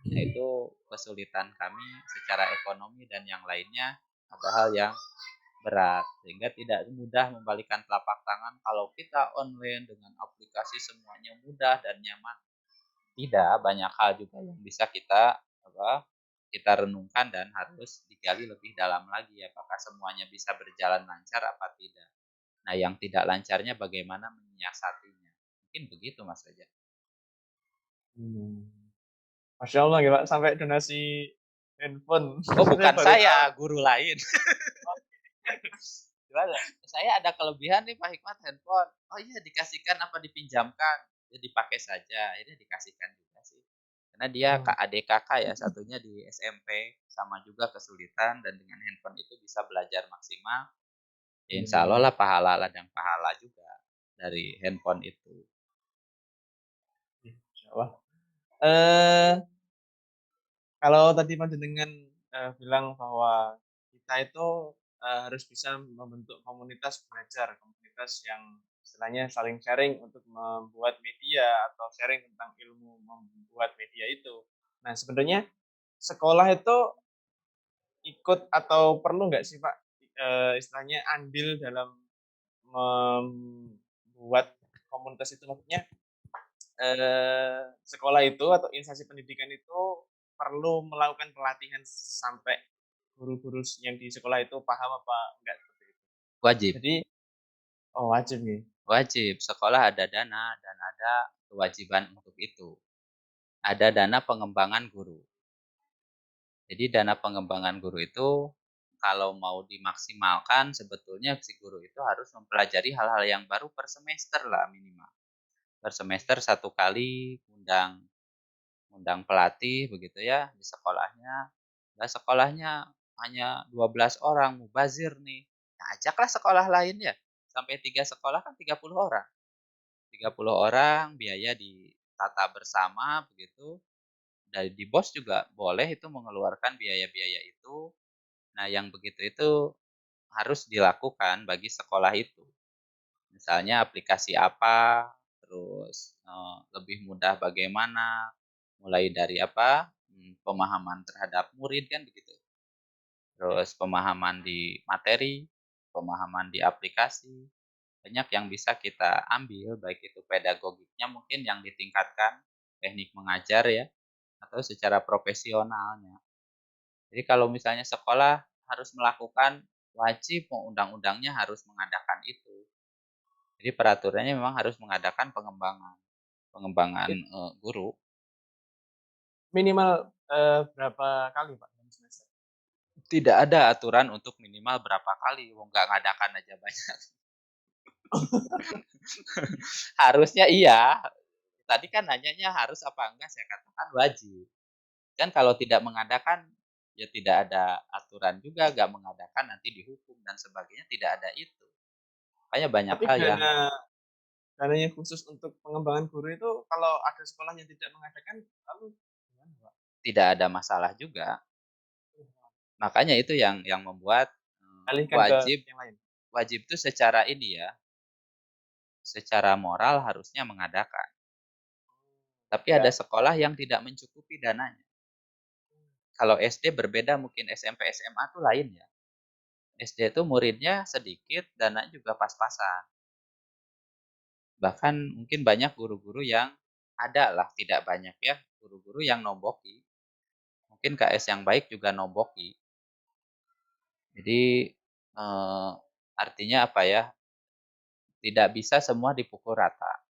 S2: Nah, itu kesulitan kami secara ekonomi dan yang lainnya ada hal yang berat sehingga tidak mudah membalikan telapak tangan kalau kita online dengan aplikasi semuanya mudah dan nyaman. Tidak, banyak hal juga yang bisa kita renungkan dan harus digali lebih dalam lagi apakah semuanya bisa berjalan lancar apa tidak. Nah, yang tidak lancarnya bagaimana menyiasatinya. Mungkin begitu Mas Reza.
S1: Hmm. Masya Allah ya Pak, sampai donasi handphone.
S2: Oh,
S1: Saya
S2: bukan
S1: baru
S2: saya,
S1: tahu.
S2: guru lain. Gimana? Saya ada kelebihan nih Pak Hikmat handphone. Oh iya dikasihkan apa dipinjamkan? Ya dipakai saja. Akhirnya dikasihkan juga sih. Karena dia
S1: Hmm.
S2: adik kakak ya, satunya di SMP sama juga kesulitan dan dengan handphone itu bisa belajar maksimal. Ya insya Allah lah pahala ladang pahala juga dari handphone itu.
S1: Masya Allah. Eh, Kalau tadi panjenengan bilang bahwa kita itu harus bisa membentuk komunitas belajar, komunitas yang istilahnya saling sharing untuk membuat media atau sharing tentang ilmu membuat media itu. Nah, sebenarnya sekolah itu ikut atau perlu nggak sih Pak istilahnya andil dalam membuat komunitas itu, maksudnya sekolah itu atau instansi pendidikan itu perlu melakukan pelatihan sampai guru-guru yang di sekolah itu paham apa enggak seperti itu.
S2: Wajib,
S1: Jadi wajib nih.
S2: wajib. Sekolah ada dana dan ada kewajiban untuk itu. Ada dana pengembangan guru. Jadi dana pengembangan guru itu kalau mau dimaksimalkan sebetulnya si guru itu harus mempelajari hal-hal yang baru per semester lah minimal. Per semester satu kali undang undang pelatih begitu ya di sekolahnya. Nah, sekolahnya hanya 12 orang mubazir nih. Nah, ajaklah sekolah lain ya. Sampai 3 sekolah kan 30 orang. 30 orang biaya ditata bersama begitu. Dari di bos juga boleh itu mengeluarkan biaya-biaya itu. Nah, yang begitu itu harus dilakukan bagi sekolah itu. Misalnya aplikasi apa, terus lebih mudah bagaimana, mulai dari apa, pemahaman terhadap murid kan begitu. Terus pemahaman di materi, pemahaman di aplikasi, banyak yang bisa kita ambil baik itu pedagogiknya mungkin yang ditingkatkan, teknik mengajar ya, atau secara profesionalnya. Jadi kalau misalnya sekolah harus melakukan, wajib mau undang-undangnya harus mengadakan itu. Jadi peraturannya memang harus mengadakan pengembangan pengembangan,
S1: It-
S2: guru.
S1: Minimal berapa kali Pak dalam semester?
S2: Tidak ada aturan untuk minimal berapa kali, wong nggak ngadakan aja banyak. Harusnya iya, tadi kan nanyanya harus apa enggak, saya katakan wajib. Kan kalau tidak mengadakan, ya tidak ada aturan juga, nggak mengadakan nanti dihukum dan sebagainya, tidak ada itu. Makanya banyak
S1: Tapi
S2: hal yang
S1: dananya khusus untuk pengembangan guru itu kalau ada sekolah yang tidak mengadakan, lalu gimana Pak?
S2: tidak ada masalah juga. Makanya itu yang membuat,
S1: Alihkan ke
S2: wajib
S1: yang lain.
S2: wajib itu secara ini ya, secara moral harusnya mengadakan. Tapi ada
S1: Ya.
S2: sekolah yang tidak mencukupi dananya. Kalau SD berbeda, mungkin SMP, SMA tuh lain ya. SD itu muridnya sedikit, dana juga pas-pasan. Bahkan mungkin banyak guru-guru yang ada lah, tidak banyak ya, guru-guru yang nomboki. Mungkin KS yang baik juga nomboki. Jadi, artinya apa ya, tidak bisa semua dipukul rata.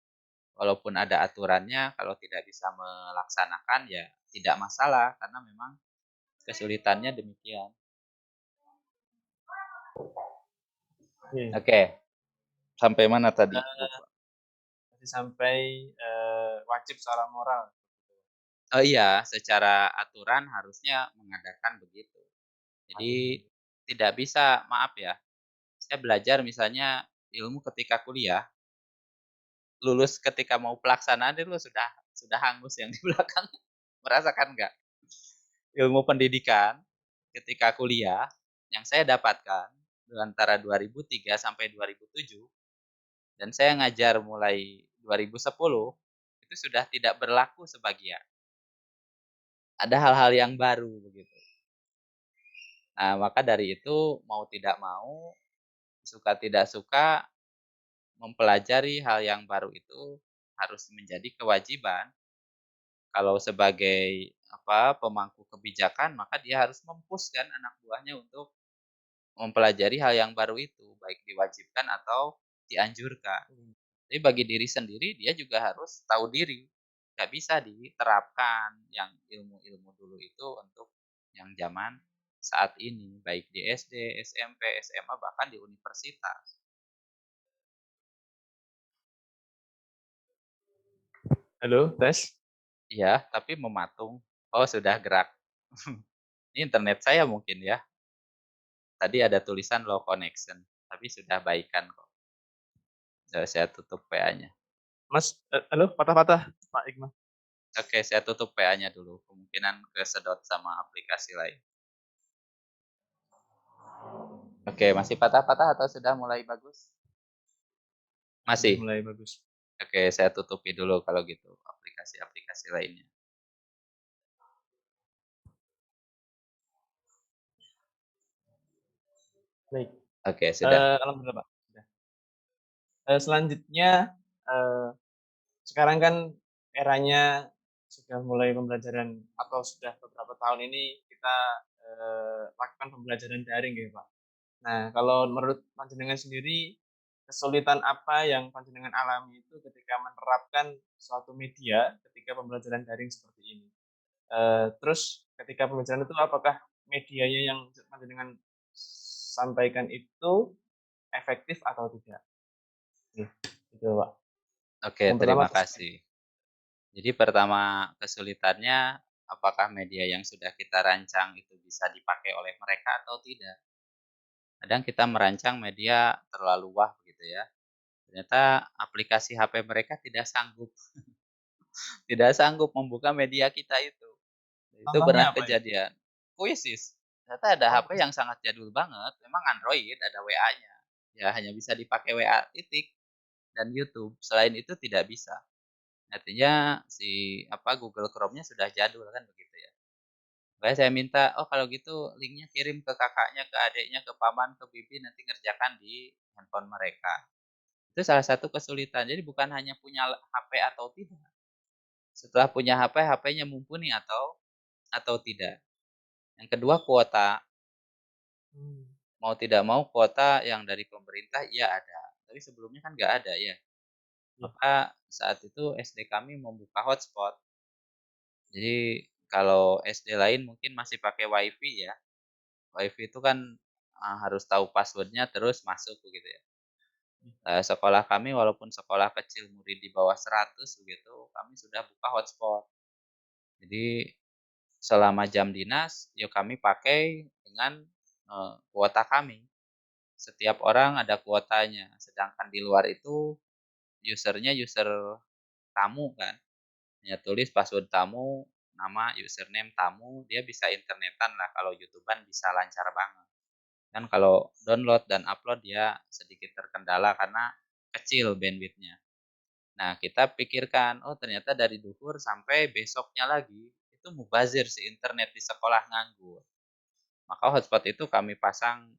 S2: Walaupun ada aturannya, kalau tidak bisa melaksanakan ya tidak masalah, karena memang kesulitannya demikian.
S1: Oke.
S2: Oke, sampai mana tadi? Lupa.
S1: Tadi sampai wajib secara moral.
S2: Oh iya, secara aturan harusnya mengadakan begitu. Jadi tidak bisa, maaf ya, saya belajar misalnya ilmu ketika kuliah, lulus ketika mau pelaksanaan itu sudah hangus yang di belakang. Merasakan nggak? Ilmu pendidikan ketika kuliah yang saya dapatkan antara 2003 sampai 2007 dan saya ngajar mulai 2010 itu sudah tidak berlaku sebagian. Ada hal-hal yang baru begitu. Nah, maka dari itu mau tidak mau, suka tidak suka, mempelajari hal yang baru itu harus menjadi kewajiban. Kalau sebagai pemangku kebijakan, maka dia harus mempush anak buahnya untuk mempelajari hal yang baru itu, baik diwajibkan atau dianjurkan. Tapi bagi diri sendiri dia juga harus tahu diri. Nggak bisa diterapkan yang ilmu-ilmu dulu itu untuk yang zaman saat ini, baik di SD, SMP, SMA, bahkan di universitas.
S1: Halo, tes.
S2: Iya, tapi mematung. Oh, sudah gerak. Ini internet saya mungkin ya. Tadi ada tulisan low connection, tapi sudah baikan kok. Sudah saya tutup PA-nya.
S1: Mas, halo, patah-patah, Pak Iqmah.
S2: Oke, saya tutup PA-nya dulu. Kemungkinan kesedot sama aplikasi lain. Oke, masih patah-patah atau sudah mulai bagus?
S1: Sudah
S2: Masih?
S1: mulai bagus.
S2: Oke, saya tutupi dulu kalau gitu aplikasi-aplikasi lainnya.
S1: Baik.
S2: Oke, sudah.
S1: Alhamdulillah, Pak. Sudah. Selanjutnya, eh, sekarang kan eranya sudah mulai pembelajaran atau sudah beberapa tahun ini kita lakukan pembelajaran daring ya Pak. Nah, kalau menurut panjenengan sendiri, kesulitan apa yang panjenengan alami itu ketika menerapkan suatu media ketika pembelajaran daring seperti ini? Terus ketika pembelajaran itu apakah medianya yang panjenengan sampaikan itu efektif atau tidak? Nih, gitu Pak.
S2: Oke,
S1: Yang pertama
S2: terima
S1: kesulitan.
S2: kasih. Jadi pertama kesulitannya apakah media yang sudah kita rancang itu bisa dipakai oleh mereka atau tidak. Kadang kita merancang media terlalu wah gitu ya. Ternyata aplikasi HP mereka tidak sanggup membuka media kita itu. Itu
S1: Contohnya
S2: pernah
S1: apa itu?
S2: kejadian. Kuisis. Ternyata ada
S1: Oh,
S2: HP yang sangat jadul banget, memang Android, ada WA-nya. Ya hanya bisa dipakai WA titik dan YouTube. Selain itu tidak bisa. Artinya Google Chrome-nya sudah jadul kan begitu ya. Makanya saya minta, oh kalau gitu linknya kirim ke kakaknya, ke adiknya, ke paman, ke bibi nanti ngerjakan di handphone mereka. Itu salah satu kesulitan. Jadi bukan hanya punya HP atau tidak. Setelah punya HP, HP-nya mumpuni atau tidak. Yang kedua kuota.
S1: hmm,
S2: Mau tidak mau kuota yang dari pemerintah iya ada. Tapi sebelumnya kan nggak ada ya.
S1: ya.
S2: Maka saat itu SD kami membuka hotspot. Jadi kalau SD lain mungkin masih pakai WiFi ya. WiFi itu kan harus tahu passwordnya terus masuk begitu ya. Sekolah kami walaupun sekolah kecil murid di bawah 100 begitu, kami sudah buka hotspot. Jadi selama jam dinas, ya kami pakai dengan kuota kami. Setiap orang ada kuotanya, sedangkan di luar itu user tamu kan. Hanya tulis password tamu, nama, username tamu, dia bisa internetan lah. Kalau YouTubean bisa lancar banget. Kan kalau download dan upload dia sedikit terkendala karena kecil bandwidth-nya. Nah, kita pikirkan, oh ternyata dari duhur sampai besoknya lagi, itu mubazir si internet di sekolah nganggur. Maka hotspot itu kami pasang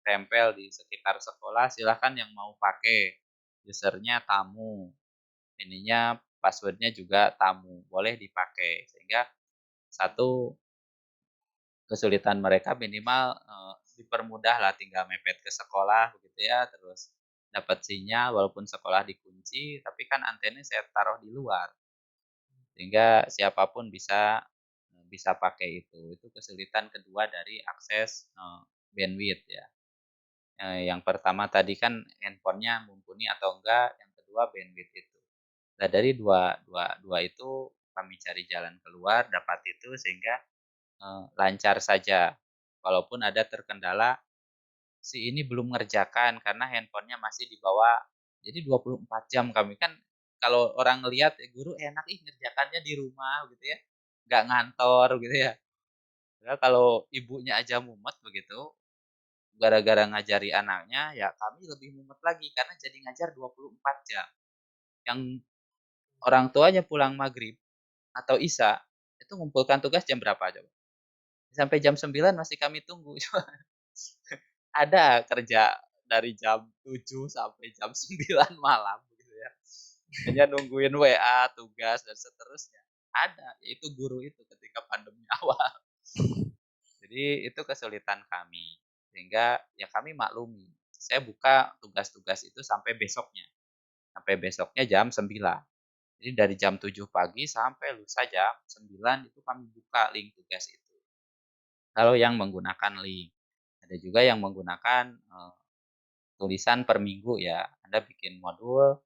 S2: tempel di sekitar sekolah, silahkan yang mau pakai. Usernya tamu, ininya passwordnya juga tamu, boleh dipakai. Sehingga satu kesulitan mereka minimal dipermudah lah, tinggal mepet ke sekolah begitu ya, terus dapat sinyal walaupun sekolah dikunci, tapi kan antena saya taruh di luar sehingga siapapun bisa pakai itu. Itu kesulitan kedua dari akses bandwidth ya. Yang pertama tadi kan handphonenya mumpuni atau enggak, yang kedua bandwidth itu. Nah dari dua, dua, dua itu kami cari jalan keluar, dapat itu sehingga lancar saja. Walaupun ada terkendala, si ini belum ngerjakan karena handphonenya masih dibawa. Jadi 24 jam kami kan kalau orang ngelihat guru enak ngerjakannya di rumah gitu ya. Nggak ngantor gitu ya. Padahal kalau ibunya aja mumet begitu, gara-gara ngajari anaknya, ya kami lebih mumet lagi karena jadi ngajar 24 jam. Yang orang tuanya pulang maghrib atau isya, itu ngumpulkan tugas jam berapa coba? Sampai jam 9 masih kami tunggu. Ada kerja dari jam 7 sampai jam 9 malam gitu ya. Hanya nungguin WA, tugas dan seterusnya. Ada, yaitu guru itu ketika pandemi awal. Jadi itu kesulitan kami. Sehingga ya kami maklumi. Saya buka tugas-tugas itu sampai besoknya. Sampai besoknya jam 9. Jadi dari jam 7 pagi sampai lusa jam 9 itu kami buka link tugas itu. Kalau yang menggunakan link. Ada juga yang menggunakan tulisan per minggu ya. Anda bikin modul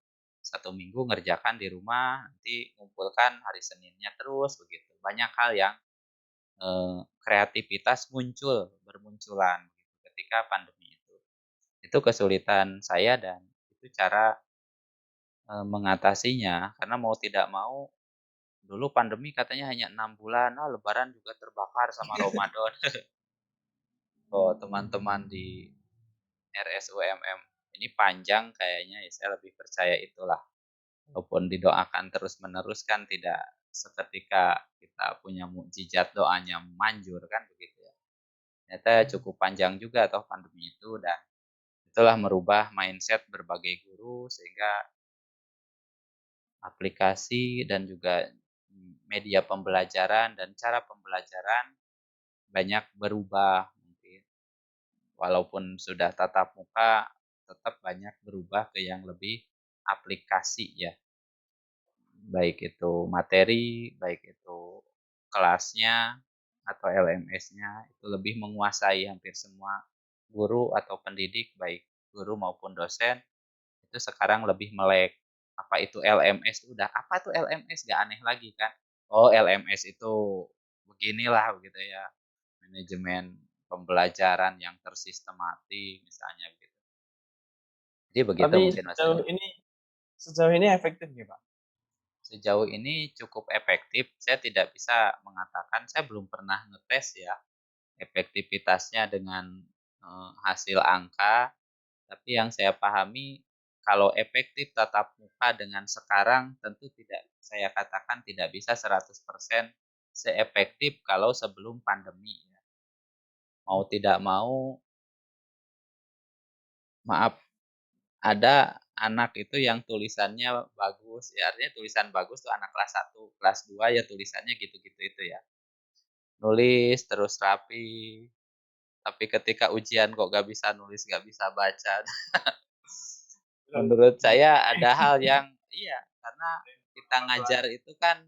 S2: 1 minggu ngerjakan di rumah, nanti ngumpulkan hari Seninnya terus begitu. Banyak hal yang kreativitas bermunculan gitu ketika pandemi itu. Itu kesulitan saya dan itu cara mengatasinya karena mau tidak mau dulu pandemi katanya hanya 6 bulan, oh lebaran juga terbakar sama Ramadan. Oh, teman-teman di RSUMM ini panjang kayaknya ya saya lebih percaya itulah. Walaupun didoakan terus-menerus kan tidak seketika kita punya mukjizat doanya manjur kan begitu ya. Ternyata cukup panjang juga toh pandemi itu dan itulah merubah mindset berbagai guru sehingga aplikasi dan juga media pembelajaran dan cara pembelajaran banyak berubah mungkin. Walaupun sudah tatap muka tetap banyak berubah ke yang lebih aplikasi ya. Baik itu materi, baik itu kelasnya atau LMS-nya itu lebih menguasai hampir semua guru atau pendidik baik guru maupun dosen itu sekarang lebih melek. Apa itu LMS udah apa tuh LMS gak aneh lagi kan. Oh LMS itu beginilah begitu ya. Manajemen pembelajaran yang tersistematik misalnya begitu. Jadi begitu
S1: Tapi
S2: mungkin Mas Adi.
S1: sejauh ini efektif nggak Pak?
S2: Sejauh ini cukup efektif. Saya tidak bisa mengatakan, saya belum pernah ngetes ya efektivitasnya dengan hasil angka. Tapi yang saya pahami kalau efektif tatap muka dengan sekarang tentu tidak saya katakan tidak bisa 100% seefektif kalau sebelum pandemi ya. Mau tidak mau, maaf, ada anak itu yang tulisannya bagus, ya artinya tulisan bagus tuh anak kelas 1, kelas 2 ya tulisannya gitu-gitu itu ya. Nulis terus rapi, tapi ketika ujian kok gak bisa nulis, gak bisa baca. Menurut saya ada hal yang iya, karena kita ngajar itu kan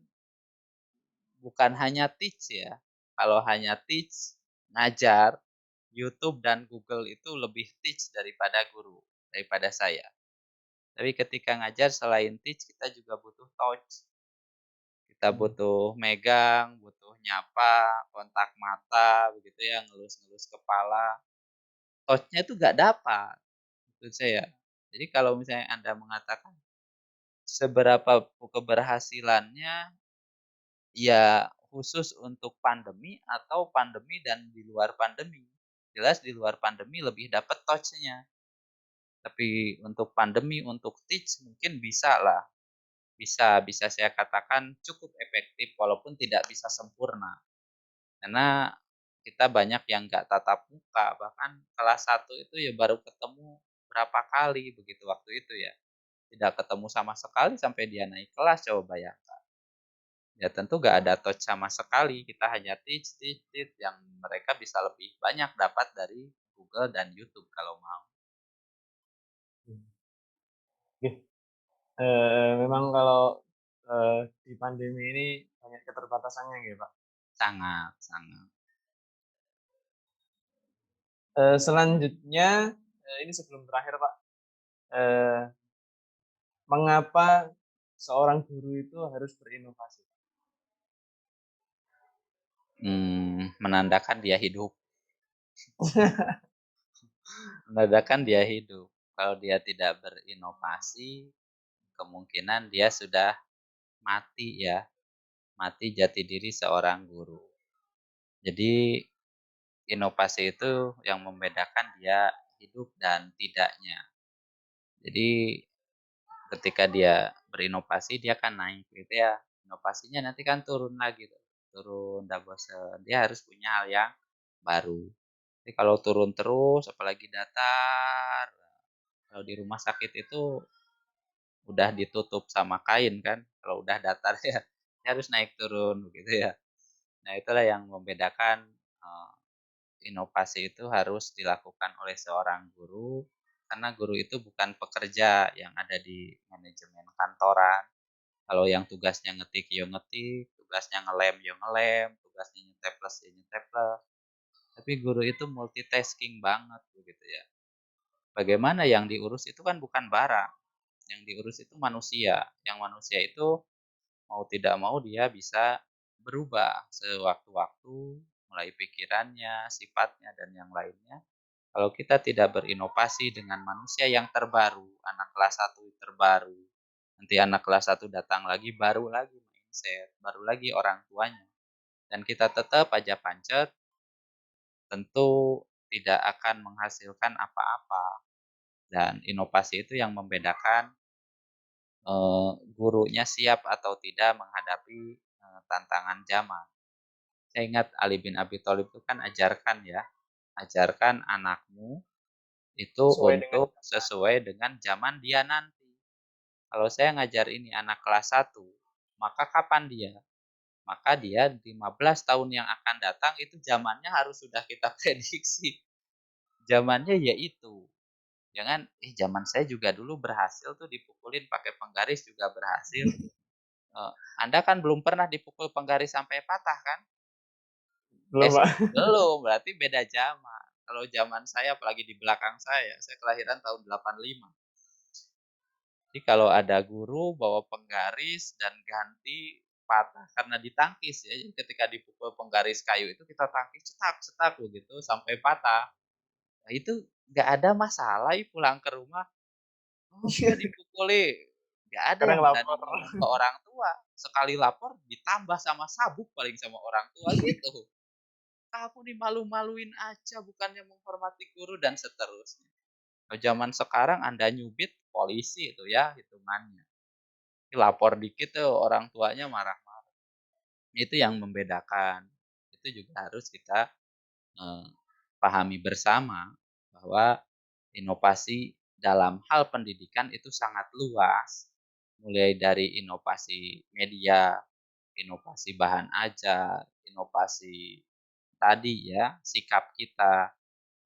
S2: bukan hanya teach ya. Kalau hanya teach, ngajar, YouTube dan Google itu lebih teach daripada guru, daripada saya. Tapi ketika ngajar selain teach kita juga butuh touch. Kita butuh megang, butuh nyapa, kontak mata, begitu ya, ngelus-ngelus kepala. Touch-nya itu nggak dapat, menurut saya. Jadi kalau misalnya Anda mengatakan seberapa keberhasilannya, ya khusus untuk pandemi atau pandemi dan di luar pandemi. Jelas di luar pandemi lebih dapat touch-nya. Tapi untuk pandemi, untuk teach mungkin bisa lah. Bisa saya katakan cukup efektif walaupun tidak bisa sempurna. Karena kita banyak yang nggak tatap muka, bahkan kelas 1 itu ya baru ketemu berapa kali begitu waktu itu ya. Tidak ketemu sama sekali sampai dia naik kelas, coba bayangkan. Ya tentu nggak ada touch sama sekali, kita hanya teach, teach, teach, yang mereka bisa lebih banyak dapat dari Google dan YouTube kalau mau.
S1: Oke. Memang kalau di pandemi ini banyak keterbatasannya gitu Pak.
S2: Sangat, sangat.
S1: Selanjutnya ini sebelum terakhir Pak, eh, mengapa seorang guru itu harus berinovasi?
S2: Menandakan dia hidup. Menandakan dia hidup. Kalau dia tidak berinovasi, kemungkinan dia sudah mati ya. Mati jati diri seorang guru. Jadi inovasi itu yang membedakan dia hidup dan tidaknya. Jadi ketika dia berinovasi dia akan naik gitu ya. Inovasinya nanti kan turun lagi tuh. Turun, udah bosen. Dia harus punya hal yang baru. Tapi kalau turun terus apalagi datar, kalau di rumah sakit itu udah ditutup sama kain kan. Kalau udah datar ya, dia harus naik turun begitu ya. Nah, itulah yang membedakan inovasi itu harus dilakukan oleh seorang guru, karena guru itu bukan pekerja yang ada di manajemen kantoran. Kalau yang tugasnya ngetik, ya ngetik, tugasnya ngelem, ya ngelem, tugasnya nyeteples, ya nyeteples. Tapi guru itu multitasking banget begitu ya. Bagaimana yang diurus itu kan bukan barang, yang diurus itu manusia. Yang manusia itu mau tidak mau dia bisa berubah sewaktu-waktu, mulai pikirannya, sifatnya, dan yang lainnya. Kalau kita tidak berinovasi dengan manusia yang terbaru, anak kelas 1 terbaru, nanti anak kelas 1 datang lagi, baru lagi mindset, baru lagi orang tuanya. Dan kita tetap aja pancet, tentu tidak akan menghasilkan apa-apa. Dan inovasi itu yang membedakan gurunya siap atau tidak menghadapi tantangan zaman. Saya ingat Ali bin Abi Thalib itu kan ajarkan ya, ajarkan anakmu itu
S1: Sesuai dengan
S2: untuk sesuai dengan zaman dia nanti. Kalau saya ngajar ini anak kelas 1, maka kapan dia? Maka dia 15 tahun yang akan datang itu zamannya harus sudah kita prediksi. Zamannya yaitu. Jangan, zaman saya juga dulu berhasil tuh dipukulin pakai penggaris juga berhasil. Anda kan belum pernah dipukul penggaris sampai patah kan?
S1: belum Pak.
S2: Belum, berarti beda zaman. Kalau zaman saya apalagi di belakang saya kelahiran tahun 85. Jadi kalau ada guru bawa penggaris dan ganti patah karena ditangkis ya. Jadi ketika dipukul penggaris kayu itu kita tangkis cetak-cetak begitu sampai patah. Nah, itu nggak ada masalah pulang ke rumah. Oh, saya dipukuli. Nggak ada
S1: Sekarang
S2: yang berani
S1: lapor.
S2: ngomong ke orang tua. Sekali lapor ditambah sama sabuk paling sama orang tua gitu. Kamu nih malu-maluin aja bukannya menghormati guru dan seterusnya. Kalau zaman sekarang Anda nyubit polisi itu ya hitungannya. Lapor dikit tuh orang tuanya marah-marah. Itu yang membedakan. Itu juga harus kita eh, pahami bersama bahwa inovasi dalam hal pendidikan itu sangat luas. Mulai dari inovasi media, inovasi bahan ajar, inovasi tadi ya, sikap kita,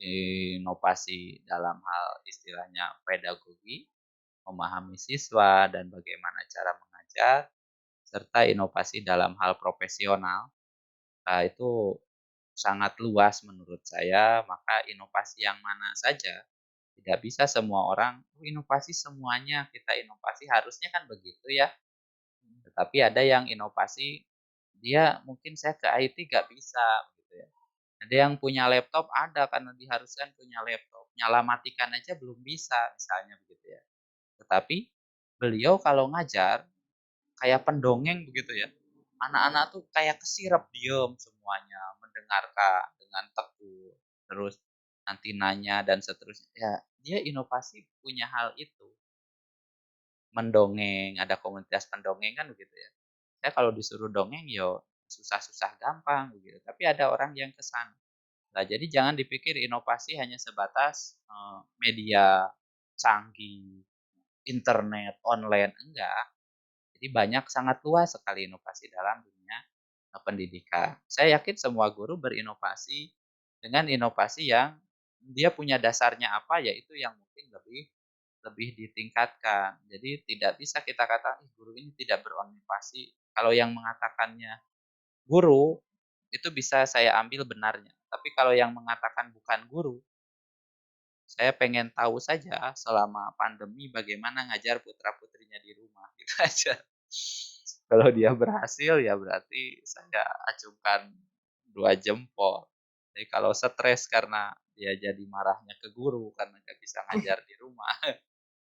S2: inovasi dalam hal istilahnya pedagogi, memahami siswa dan bagaimana cara mengajar, serta inovasi dalam hal profesional. Nah, itu sangat luas menurut saya, maka inovasi yang mana saja tidak bisa semua orang, "Oh, inovasi semuanya, kita inovasi," harusnya kan begitu ya. Tetapi ada yang inovasi, dia mungkin saya ke IT nggak bisa gitu ya. Ada yang punya laptop ada karena diharuskan punya laptop, nyala matikan aja belum bisa misalnya begitu ya. Tetapi beliau kalau ngajar kayak pendongeng begitu ya. anak-anak tuh kayak kesirep, diem semuanya, mendengarkan dengan tekun, terus nanti nanya dan seterusnya. Ya, dia inovasi punya hal itu. Mendongeng, ada komunitas pendongeng kan begitu ya. Saya kalau disuruh dongeng yo susah-susah gampang begitu, tapi ada orang yang ke sana. Nah, jadi jangan dipikir inovasi hanya sebatas, media canggih, internet, online, enggak. Jadi banyak sangat luas sekali inovasi dalam dunia, pendidikan. Saya yakin semua guru berinovasi dengan inovasi yang dia punya dasarnya apa, yaitu yang mungkin lebih lebih ditingkatkan. Jadi tidak bisa kita katakan, guru ini tidak berinovasi." Kalau yang mengatakannya guru, itu bisa saya ambil benarnya. Tapi kalau yang mengatakan bukan guru, saya pengen tahu saja selama pandemi bagaimana ngajar putra-putrinya di rumah, gitu aja. Kalau dia berhasil ya berarti saya acungkan 2 jempol. Jadi kalau stres karena dia jadi marahnya ke guru karena nggak bisa ngajar di rumah,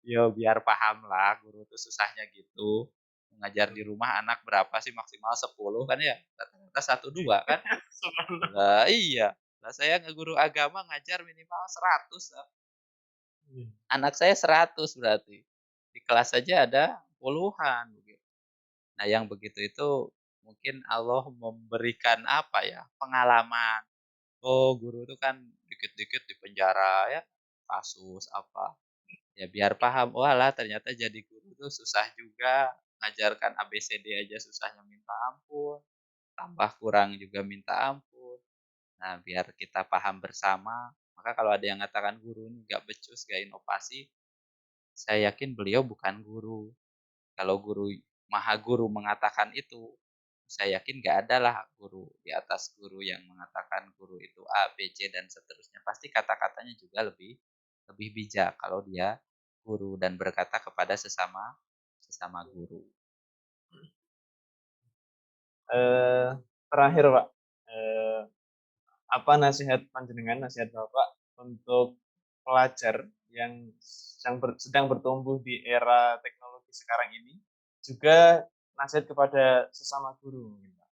S2: ya biar paham lah guru tuh susahnya gitu. Ngajar di rumah anak berapa sih, maksimal 10 kan ya, rata-rata 1, 2 kan.
S1: Subhanallah.
S2: Lah iya, lah saya guru agama ngajar minimal 100 lah.
S1: Iya.
S2: Anak saya 100 berarti. Di kelas saja ada puluhan begitu. Nah, yang begitu itu mungkin Allah memberikan apa ya, pengalaman. Oh, guru itu kan dikit-dikit di penjara ya, kasus apa. Ya biar paham, walah ternyata jadi guru itu susah juga, ngajarkan ABCD aja susahnya minta ampun, tambah kurang juga minta ampun. Nah, biar kita paham bersama, maka kalau ada yang mengatakan guru ini nggak becus, nggak inovasi, saya yakin beliau bukan guru. Kalau guru maha guru mengatakan itu, saya yakin nggak ada lah guru di atas guru yang mengatakan guru itu A, B, C, dan seterusnya. Pasti kata-katanya juga lebih lebih bijak kalau dia guru dan berkata kepada sesama sesama guru.
S1: Eh, Terakhir Pak, eh, apa nasihat panjenengan, nasihat Bapak untuk pelajar yang sedang bertumbuh di era teknologi sekarang ini, juga nasihat kepada sesama guru mungkin, Pak.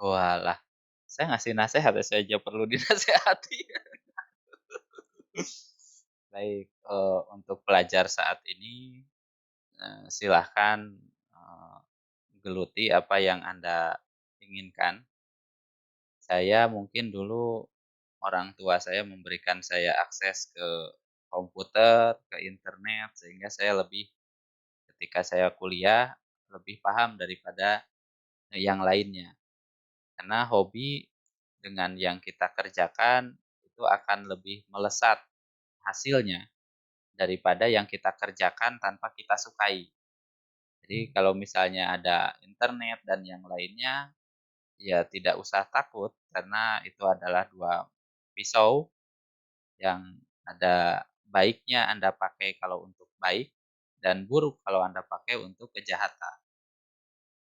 S2: Walah, saya ngasih nasihat ya, saya aja perlu dinasehati. Baik, untuk pelajar saat ini, silahkan, geluti apa yang Anda inginkan. Saya mungkin dulu orang tua saya memberikan saya akses ke komputer, ke internet, sehingga saya lebih ketika saya kuliah, lebih paham daripada, yang lainnya. Karena hobi dengan yang kita kerjakan, itu akan lebih melesat hasilnya daripada yang kita kerjakan tanpa kita sukai. Jadi kalau misalnya ada internet dan yang lainnya, ya tidak usah takut karena itu adalah 2 pisau yang ada baiknya Anda pakai kalau untuk baik dan buruk kalau Anda pakai untuk kejahatan.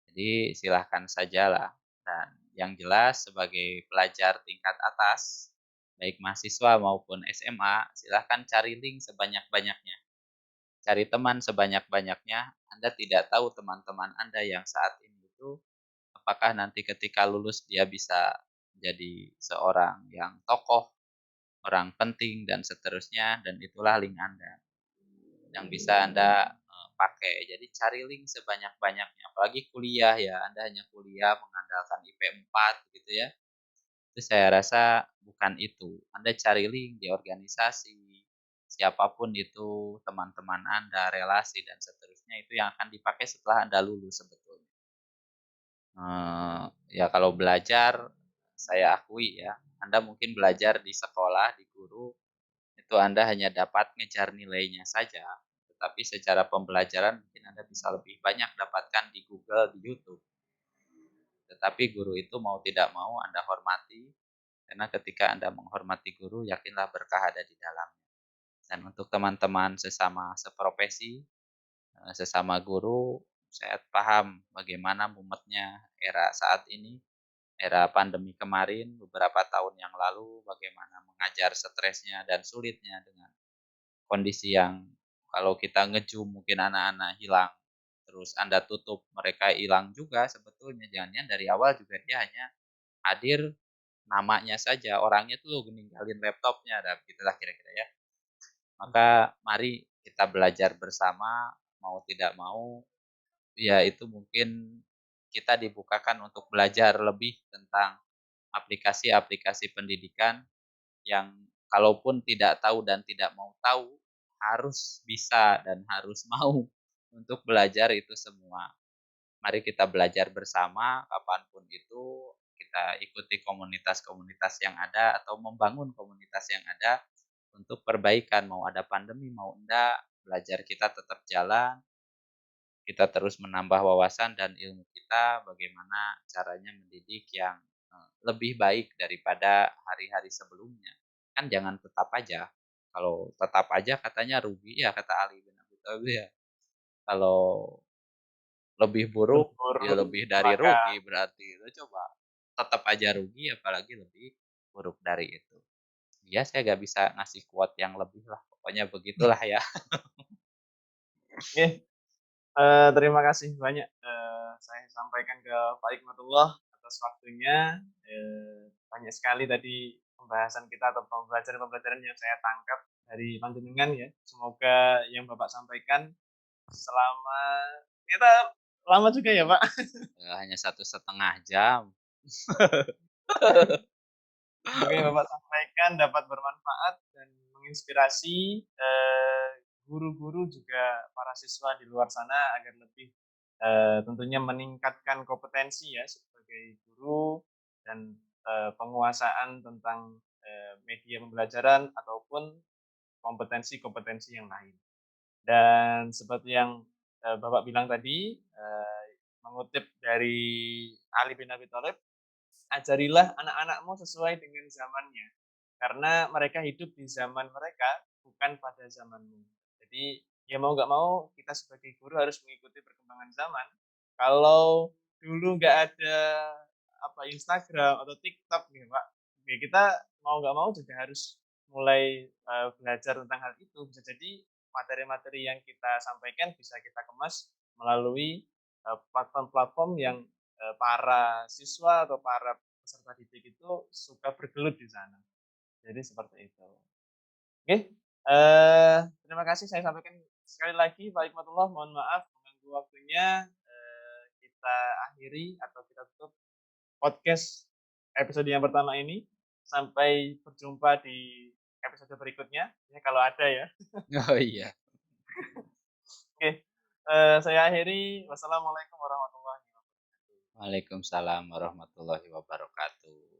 S2: Jadi silahkan sajalah, dan yang jelas sebagai pelajar tingkat atas, baik mahasiswa maupun SMA, silahkan cari link sebanyak-banyaknya. Cari teman sebanyak-banyaknya, Anda tidak tahu teman-teman Anda yang saat ini itu apakah nanti ketika lulus dia bisa jadi seorang yang tokoh, orang penting dan seterusnya, dan itulah link Anda yang bisa Anda, pakai. Jadi cari link sebanyak-banyaknya, apalagi kuliah ya, Anda hanya kuliah mengandalkan IP 4 gitu ya, itu saya rasa bukan itu. Anda cari link di organisasi, siapapun itu, teman-teman Anda, relasi dan seterusnya, itu yang akan dipakai setelah Anda lulus sebetulnya. Ya kalau belajar, saya akui ya, Anda mungkin belajar di sekolah, di guru, itu Anda hanya dapat ngejar nilainya saja, tetapi secara pembelajaran mungkin Anda bisa lebih banyak dapatkan di Google, di YouTube. Tetapi guru itu mau tidak mau Anda hormati, karena ketika Anda menghormati guru, yakinlah berkah ada di dalamnya. Dan untuk teman-teman sesama seprofesi, sesama guru, saya paham bagaimana mumetnya era saat ini, era pandemi kemarin, beberapa tahun yang lalu, bagaimana mengajar stresnya dan sulitnya dengan kondisi yang kalau kita nge mungkin anak-anak hilang terus Anda tutup, mereka hilang juga sebetulnya. Jangan-jangan dari awal juga dia hanya hadir namanya saja, orangnya tuh ninggalin laptopnya, dan begitulah kira-kira ya. Maka mari kita belajar bersama, mau tidak mau, ya itu mungkin kita dibukakan untuk belajar lebih tentang aplikasi-aplikasi pendidikan yang kalaupun tidak tahu dan tidak mau tahu, harus bisa dan harus mau untuk belajar itu semua. Mari kita belajar bersama kapanpun itu, kita ikuti komunitas-komunitas yang ada atau membangun komunitas yang ada untuk perbaikan. Mau ada pandemi, mau enggak, belajar kita tetap jalan, kita terus menambah wawasan dan ilmu kita bagaimana caranya mendidik yang lebih baik daripada hari-hari sebelumnya. Kan jangan tetap aja. Kalau tetap aja katanya rugi ya kata Ali bin Abi Thalib ya. Kalau lebih buruk, ya
S1: Berburu
S2: lebih dari
S1: maka
S2: rugi berarti. Itu coba tetap aja rugi apalagi lebih buruk dari itu. Ya saya nggak bisa ngasih quote yang lebih lah, pokoknya begitulah ya.
S1: oke. Terima kasih banyak, saya sampaikan ke Pak Hikmatullah atas waktunya. Banyak sekali tadi pembahasan kita atau pembelajaran-pembelajaran yang saya tangkap dari panjenengan ya. Semoga yang Bapak sampaikan selama ternyata lama juga ya, Pak.
S2: Hanya 1,5 jam.
S1: Semoga yang Bapak sampaikan dapat bermanfaat dan menginspirasi guru-guru juga para siswa di luar sana agar lebih tentunya meningkatkan kompetensi ya sebagai guru dan penguasaan tentang media pembelajaran ataupun kompetensi-kompetensi yang lain. Dan seperti yang Bapak bilang tadi, mengutip dari Ali bin Abi Thalib, ajarilah anak-anakmu sesuai dengan zamannya. Karena mereka hidup di zaman mereka, bukan pada zamanmu. Jadi, ya mau nggak mau, kita sebagai guru harus mengikuti perkembangan zaman. Kalau dulu nggak ada Instagram atau TikTok nih, Pak, ya kita mau nggak mau juga harus mulai belajar tentang hal itu. Bisa jadi materi-materi yang kita sampaikan bisa kita kemas melalui platform-platform yang para siswa atau para peserta didik itu suka bergelut di sana. Jadi seperti itu. Oke, terima kasih saya sampaikan sekali lagi Pak Hikmatullah, mohon maaf mengganggu waktunya. Kita akhiri atau kita tutup podcast episode yang pertama ini. Sampai berjumpa di episode berikutnya, ya kalau ada ya.
S2: Oh iya.
S1: Oke, saya akhiri. Wassalamualaikum warahmatullahi wabarakatuh.
S2: Waalaikumsalam warahmatullahi wabarakatuh.